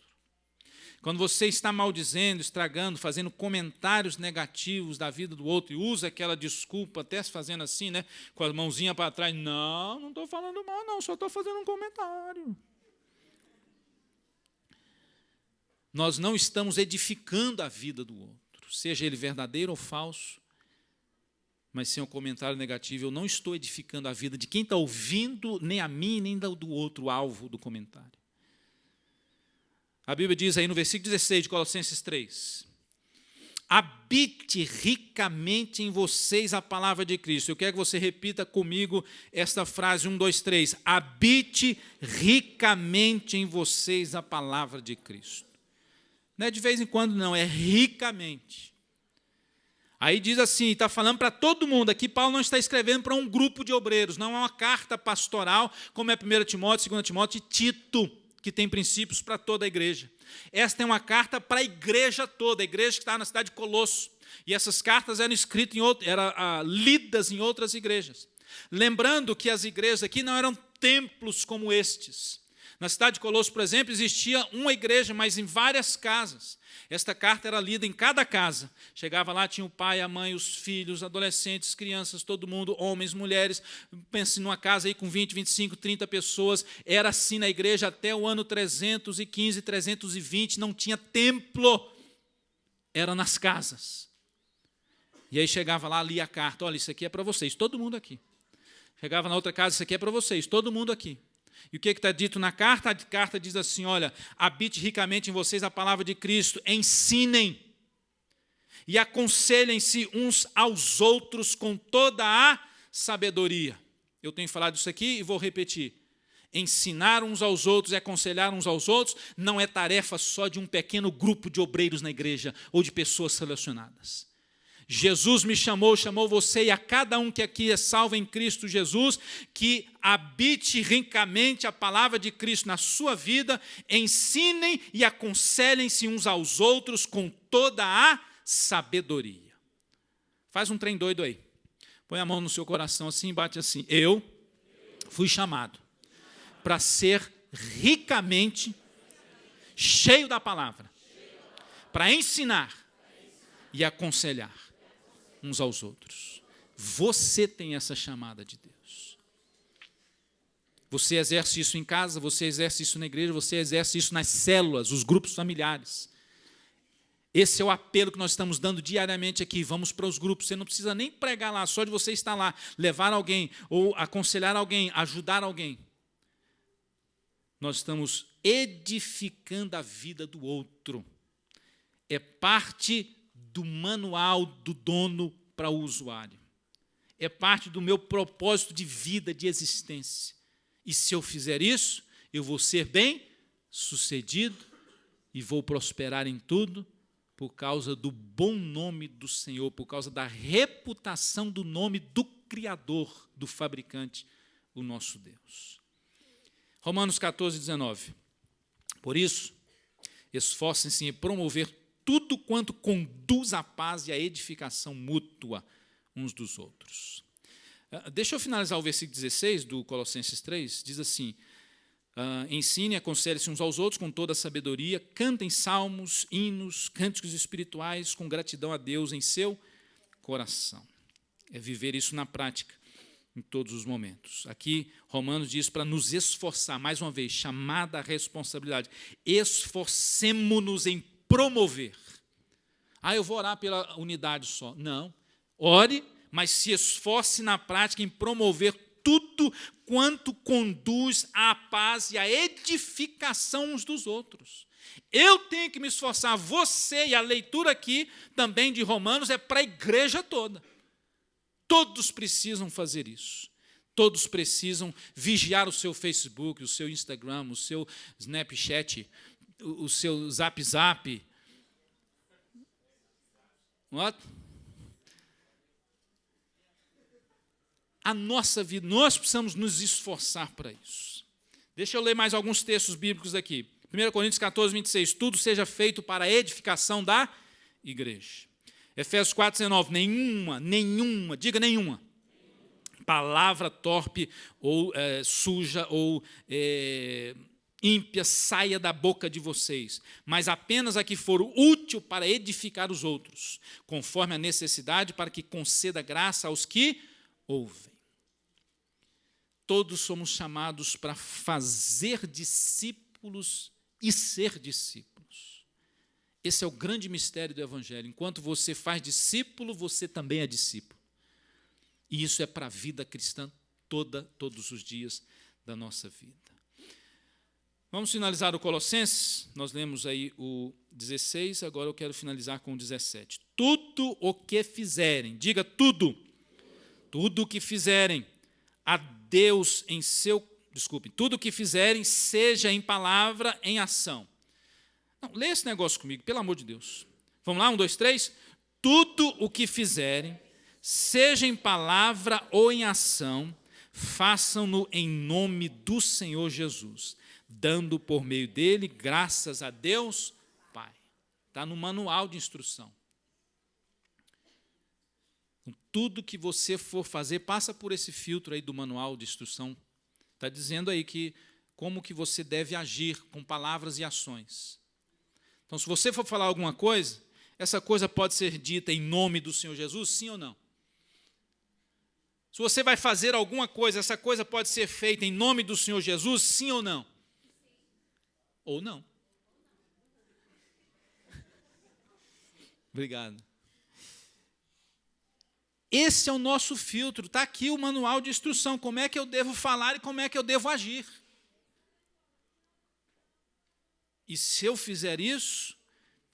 Speaker 3: Quando você está maldizendo, estragando, fazendo comentários negativos da vida do outro e usa aquela desculpa, até se fazendo assim, né, com a mãozinha para trás, não estou falando mal, não, só estou fazendo um comentário. Nós não estamos edificando a vida do outro, seja ele verdadeiro ou falso, mas sem um comentário negativo, eu não estou edificando a vida de quem está ouvindo, nem a mim, nem do outro alvo do comentário. A Bíblia diz aí no versículo 16 de Colossenses 3, habite ricamente em vocês a palavra de Cristo. Eu quero que você repita comigo esta frase, 1, 2, 3. Habite ricamente em vocês a palavra de Cristo. Não é de vez em quando, não, é ricamente. Aí diz assim, está falando para todo mundo, aqui Paulo não está escrevendo para um grupo de obreiros, não é uma carta pastoral, como é 1 Timóteo, 2 Timóteo e Tito, que tem princípios para toda a igreja. Esta é uma carta para a igreja toda, a igreja que está na cidade de Colosso. E essas cartas eram escritas, lidas em outras igrejas. Lembrando que as igrejas aqui não eram templos como estes. Na cidade de Colosso, por exemplo, existia uma igreja, mas em várias casas. Esta carta era lida em cada casa. Chegava lá, tinha o pai, a mãe, os filhos, adolescentes, crianças, todo mundo, homens, mulheres. Pense numa casa aí com 20, 25, 30 pessoas. Era assim na igreja até o ano 315, 320. Não tinha templo. Era nas casas. E aí chegava lá, lia a carta. Olha, isso aqui é para vocês, todo mundo aqui. Chegava na outra casa, isso aqui é para vocês, todo mundo aqui. E o que está dito na carta? A carta diz assim, olha, habite ricamente em vocês a palavra de Cristo, ensinem e aconselhem-se uns aos outros com toda a sabedoria. Eu tenho falado isso aqui e vou repetir. Ensinar uns aos outros e aconselhar uns aos outros não é tarefa só de um pequeno grupo de obreiros na igreja ou de pessoas selecionadas. Jesus me chamou você e a cada um que aqui é salvo em Cristo Jesus, que habite ricamente a palavra de Cristo na sua vida, ensinem e aconselhem-se uns aos outros com toda a sabedoria. Faz um trem doido aí. Põe a mão no seu coração assim e bate assim. Eu fui chamado para ser ricamente cheio da palavra, para ensinar e aconselhar uns aos outros. Você tem essa chamada de Deus. Você exerce isso em casa, você exerce isso na igreja, você exerce isso nas células, os grupos familiares. Esse é o apelo que nós estamos dando diariamente aqui. Vamos para os grupos. Você não precisa nem pregar lá, só de você estar lá, levar alguém, ou aconselhar alguém, ajudar alguém. Nós estamos edificando a vida do outro. É parte do manual do dono para o usuário. É parte do meu propósito de vida, de existência. E se eu fizer isso, eu vou ser bem-sucedido e vou prosperar em tudo por causa do bom nome do Senhor, por causa da reputação do nome do Criador, do fabricante, o nosso Deus. Romanos 14, 19. Por isso, esforcem-se em promover tudo quanto conduz à paz e à edificação mútua uns dos outros. Deixa eu finalizar o versículo 16 do Colossenses 3, diz assim, ensine e aconselhem-se uns aos outros com toda a sabedoria, cantem salmos, hinos, cânticos espirituais com gratidão a Deus em seu coração. É viver isso na prática, em todos os momentos. Aqui, Romanos diz para nos esforçar, mais uma vez, chamada à responsabilidade. Esforcemo-nos em promover. Eu vou orar pela unidade só. Não. Ore, mas se esforce na prática em promover tudo quanto conduz à paz e à edificação uns dos outros. Eu tenho que me esforçar, você, e a leitura aqui também de Romanos é para a igreja toda. Todos precisam fazer isso. Todos precisam vigiar o seu Facebook, o seu Instagram, o seu Snapchat, o seu Zap, Nota? A nossa vida, nós precisamos nos esforçar para isso. Deixa eu ler mais alguns textos bíblicos aqui. 1 Coríntios 14, 26. Tudo seja feito para a edificação da igreja. Efésios 4, 19. Nenhuma, diga nenhuma. Palavra torpe ou suja ou ímpia saia da boca de vocês, mas apenas a que for útil para edificar os outros, conforme a necessidade, para que conceda graça aos que ouvem. Todos somos chamados para fazer discípulos e ser discípulos. Esse é o grande mistério do Evangelho. Enquanto você faz discípulo, você também é discípulo. E isso é para a vida cristã todos os dias da nossa vida. Vamos finalizar o Colossenses. Nós lemos aí o 16, agora eu quero finalizar com o 17. Tudo o que fizerem, diga tudo. Tudo o que fizerem a Deus em seu... tudo o que fizerem, seja em palavra, em ação. Não, lê esse negócio comigo, pelo amor de Deus. Vamos lá, 1, 2, 3. Tudo o que fizerem, seja em palavra ou em ação, façam-no em nome do Senhor Jesus, dando por meio dele graças a Deus Pai. Está no manual de instrução. Tudo que você for fazer, passa por esse filtro aí do manual de instrução. Está dizendo aí que como que você deve agir com palavras e ações. Então, se você for falar alguma coisa, essa coisa pode ser dita em nome do Senhor Jesus, sim ou não? Se você vai fazer alguma coisa, essa coisa pode ser feita em nome do Senhor Jesus, sim ou não? Ou não. Obrigado. Esse é o nosso filtro, está aqui o manual de instrução, como é que eu devo falar e como é que eu devo agir. E se eu fizer isso,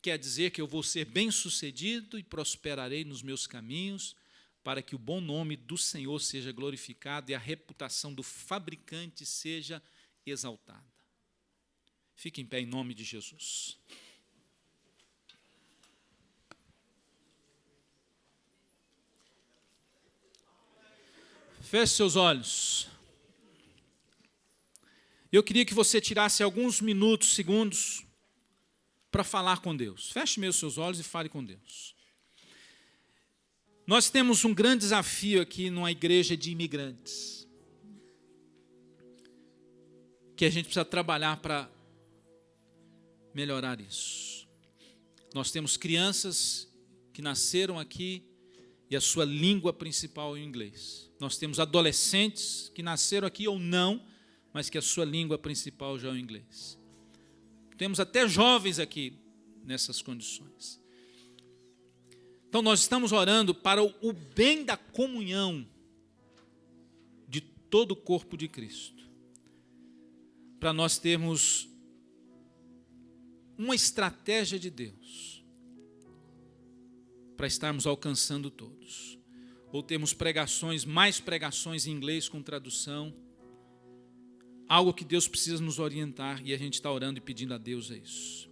Speaker 3: quer dizer que eu vou ser bem-sucedido e prosperarei nos meus caminhos, para que o bom nome do Senhor seja glorificado e a reputação do fabricante seja exaltada. Fique em pé em nome de Jesus. Feche seus olhos. Eu queria que você tirasse alguns minutos, segundos, para falar com Deus. Feche mesmo seus olhos e fale com Deus. Nós temos um grande desafio aqui numa igreja de imigrantes, que a gente precisa trabalhar para melhorar isso. Nós temos crianças que nasceram aqui e a sua língua principal é o inglês. Nós temos adolescentes que nasceram aqui ou não, mas que a sua língua principal já é o inglês. Temos até jovens aqui nessas condições. Então nós estamos orando para o bem da comunhão de todo o corpo de Cristo. Para nós termos uma estratégia de Deus para estarmos alcançando todos. Ou temos pregações, mais pregações em inglês com tradução. Algo que Deus precisa nos orientar e a gente está orando e pedindo a Deus isso.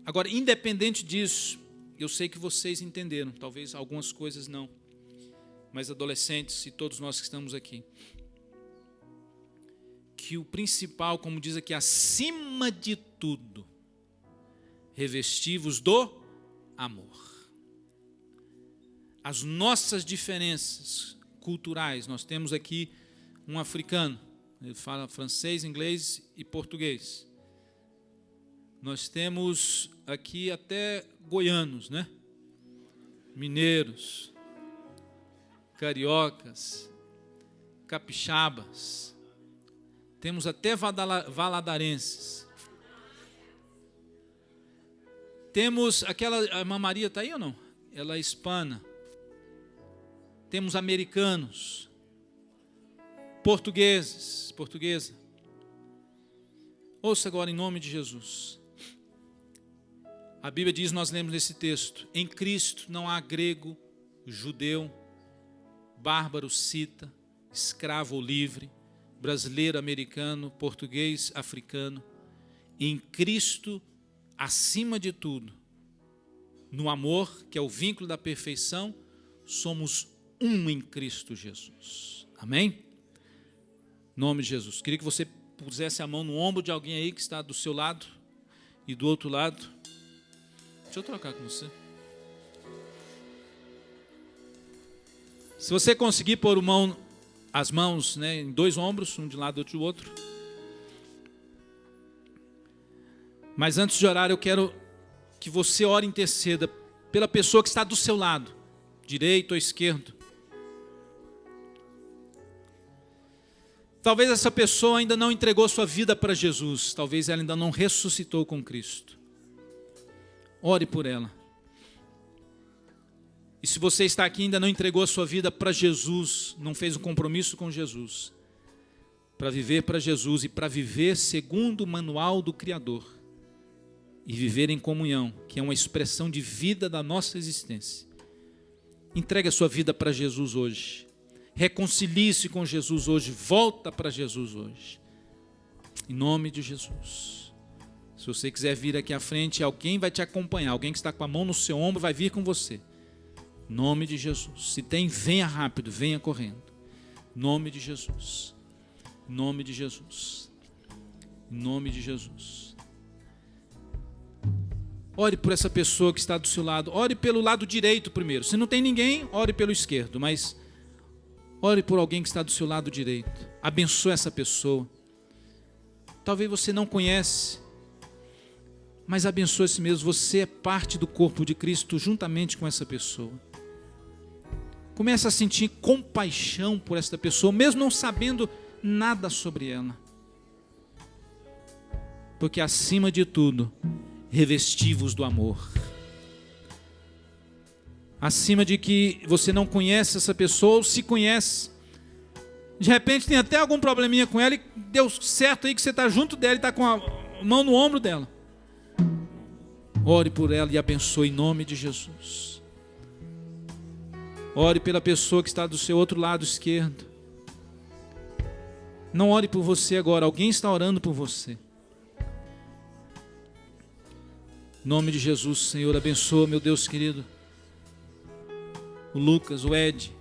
Speaker 3: Agora, independente disso, eu sei que vocês entenderam, talvez algumas coisas não, mas adolescentes e todos nós que estamos aqui, que o principal, como diz aqui, acima de tudo, revesti-vos do amor. As nossas diferenças culturais, nós temos aqui um africano, ele fala francês, inglês e português. Nós temos aqui até goianos, né? Mineiros, cariocas, capixabas. Temos até valadarenses. Temos aquela, a irmã Maria está aí ou não? Ela é hispana. Temos americanos, portuguesa. Ouça agora em nome de Jesus. A Bíblia diz, nós lemos nesse texto, em Cristo não há grego, judeu, bárbaro, cita, escravo ou livre, brasileiro, americano, português, africano. Em Cristo, acima de tudo, no amor, que é o vínculo da perfeição, somos um em Cristo Jesus. Amém? Em nome de Jesus. Queria que você pusesse a mão no ombro de alguém aí que está do seu lado e do outro lado. Deixa eu trocar com você. Se você conseguir pôr as mãos, né, em 2 ombros, um de um lado e outro do outro. Mas antes de orar, eu quero que você ore e interceda pela pessoa que está do seu lado, direito ou esquerdo. Talvez essa pessoa ainda não entregou sua vida para Jesus, talvez ela ainda não ressuscitou com Cristo. Ore por ela. E se você está aqui e ainda não entregou a sua vida para Jesus, não fez um compromisso com Jesus, para viver para Jesus e para viver segundo o manual do Criador, e viver em comunhão, que é uma expressão de vida da nossa existência. Entregue a sua vida para Jesus hoje. Reconcilie-se com Jesus hoje. Volta para Jesus hoje. Em nome de Jesus. Se você quiser vir aqui à frente, alguém vai te acompanhar. Alguém que está com a mão no seu ombro vai vir com você. Em nome de Jesus. Se tem, venha rápido, venha correndo. Em nome de Jesus. Em nome de Jesus. Em nome de Jesus. Ore por essa pessoa que está do seu lado. Ore pelo lado direito primeiro. Se não tem ninguém, ore pelo esquerdo. Mas ore por alguém que está do seu lado direito. Abençoe essa pessoa. Talvez você não conhece, mas abençoe esse mesmo. Você é parte do corpo de Cristo juntamente com essa pessoa. Comece a sentir compaixão por esta pessoa, mesmo não sabendo nada sobre ela. Porque acima de tudo, revesti-vos do amor. Acima de que você não conhece essa pessoa, ou se conhece, de repente tem até algum probleminha com ela, e deu certo aí que você está junto dela e está com a mão no ombro dela. Ore por ela e abençoe em nome de Jesus. Ore pela pessoa que está do seu outro lado esquerdo. Não ore por você agora, alguém está orando por você. Em nome de Jesus, Senhor, abençoa, meu Deus querido, o Lucas, o Ed,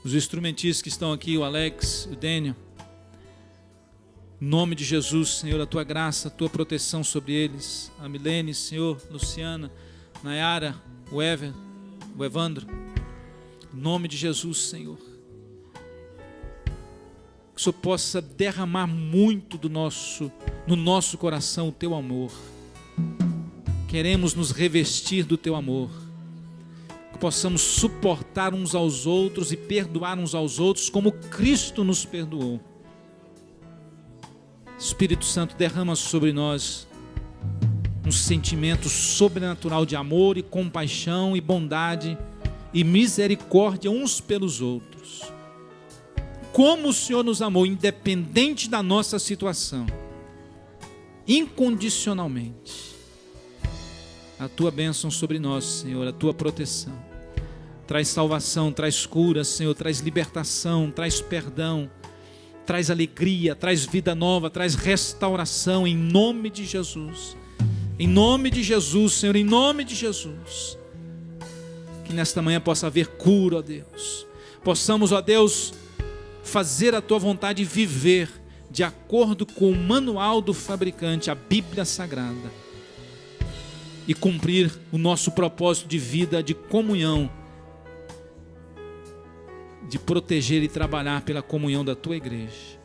Speaker 3: os instrumentistas que estão aqui, o Alex, o Daniel. Em nome de Jesus, Senhor, a Tua graça, a Tua proteção sobre eles. A Milene, Senhor, Luciana, Nayara, o Ever, o Evandro. Em nome de Jesus, Senhor. Que o Senhor possa derramar muito no nosso coração o Teu amor. Queremos nos revestir do Teu amor, que possamos suportar uns aos outros e perdoar uns aos outros como Cristo nos perdoou. Espírito Santo, derrama sobre nós um sentimento sobrenatural de amor e compaixão e bondade e misericórdia uns pelos outros. Como o Senhor nos amou, independente da nossa situação, incondicionalmente. A Tua bênção sobre nós, Senhor, a Tua proteção. Traz salvação, traz cura, Senhor, traz libertação, traz perdão, traz alegria, traz vida nova, traz restauração, em nome de Jesus. Em nome de Jesus, Senhor, em nome de Jesus. Que nesta manhã possa haver cura, ó Deus. Possamos, ó Deus, fazer a Tua vontade e viver de acordo com o manual do fabricante, a Bíblia Sagrada. E cumprir o nosso propósito de vida, de comunhão, de proteger e trabalhar pela comunhão da Tua igreja.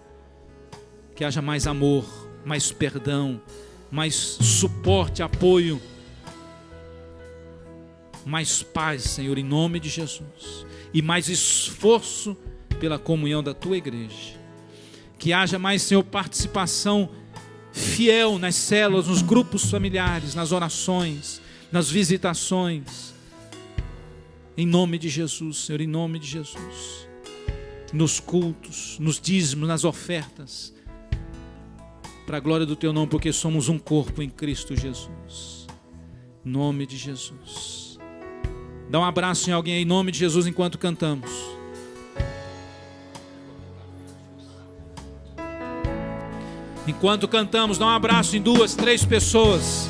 Speaker 3: Que haja mais amor, mais perdão, mais suporte, apoio, mais paz, Senhor, em nome de Jesus. E mais esforço pela comunhão da Tua igreja. Que haja mais, Senhor, participação fiel nas células, nos grupos familiares, nas orações, nas visitações. Em nome de Jesus, Senhor, em nome de Jesus. Nos cultos, nos dízimos, nas ofertas. Para a glória do Teu nome, porque somos um corpo em Cristo Jesus. Em nome de Jesus. Dá um abraço em alguém aí, em nome de Jesus, enquanto cantamos. Enquanto cantamos, dá um abraço em 2, 3 pessoas.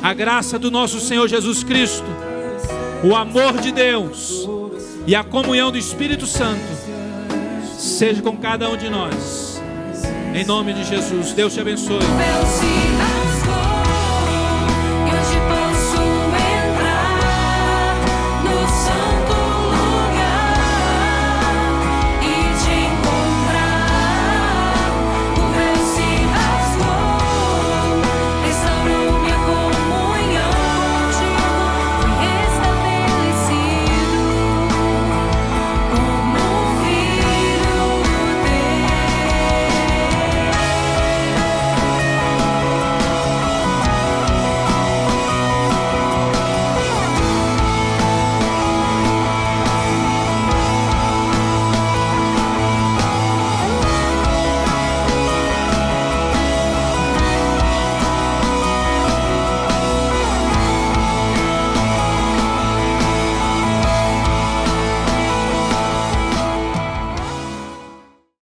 Speaker 3: a graça do nosso Senhor Jesus Cristo, o amor de Deus e a comunhão do Espírito Santo seja com cada um de nós. Em nome de Jesus, Deus te abençoe.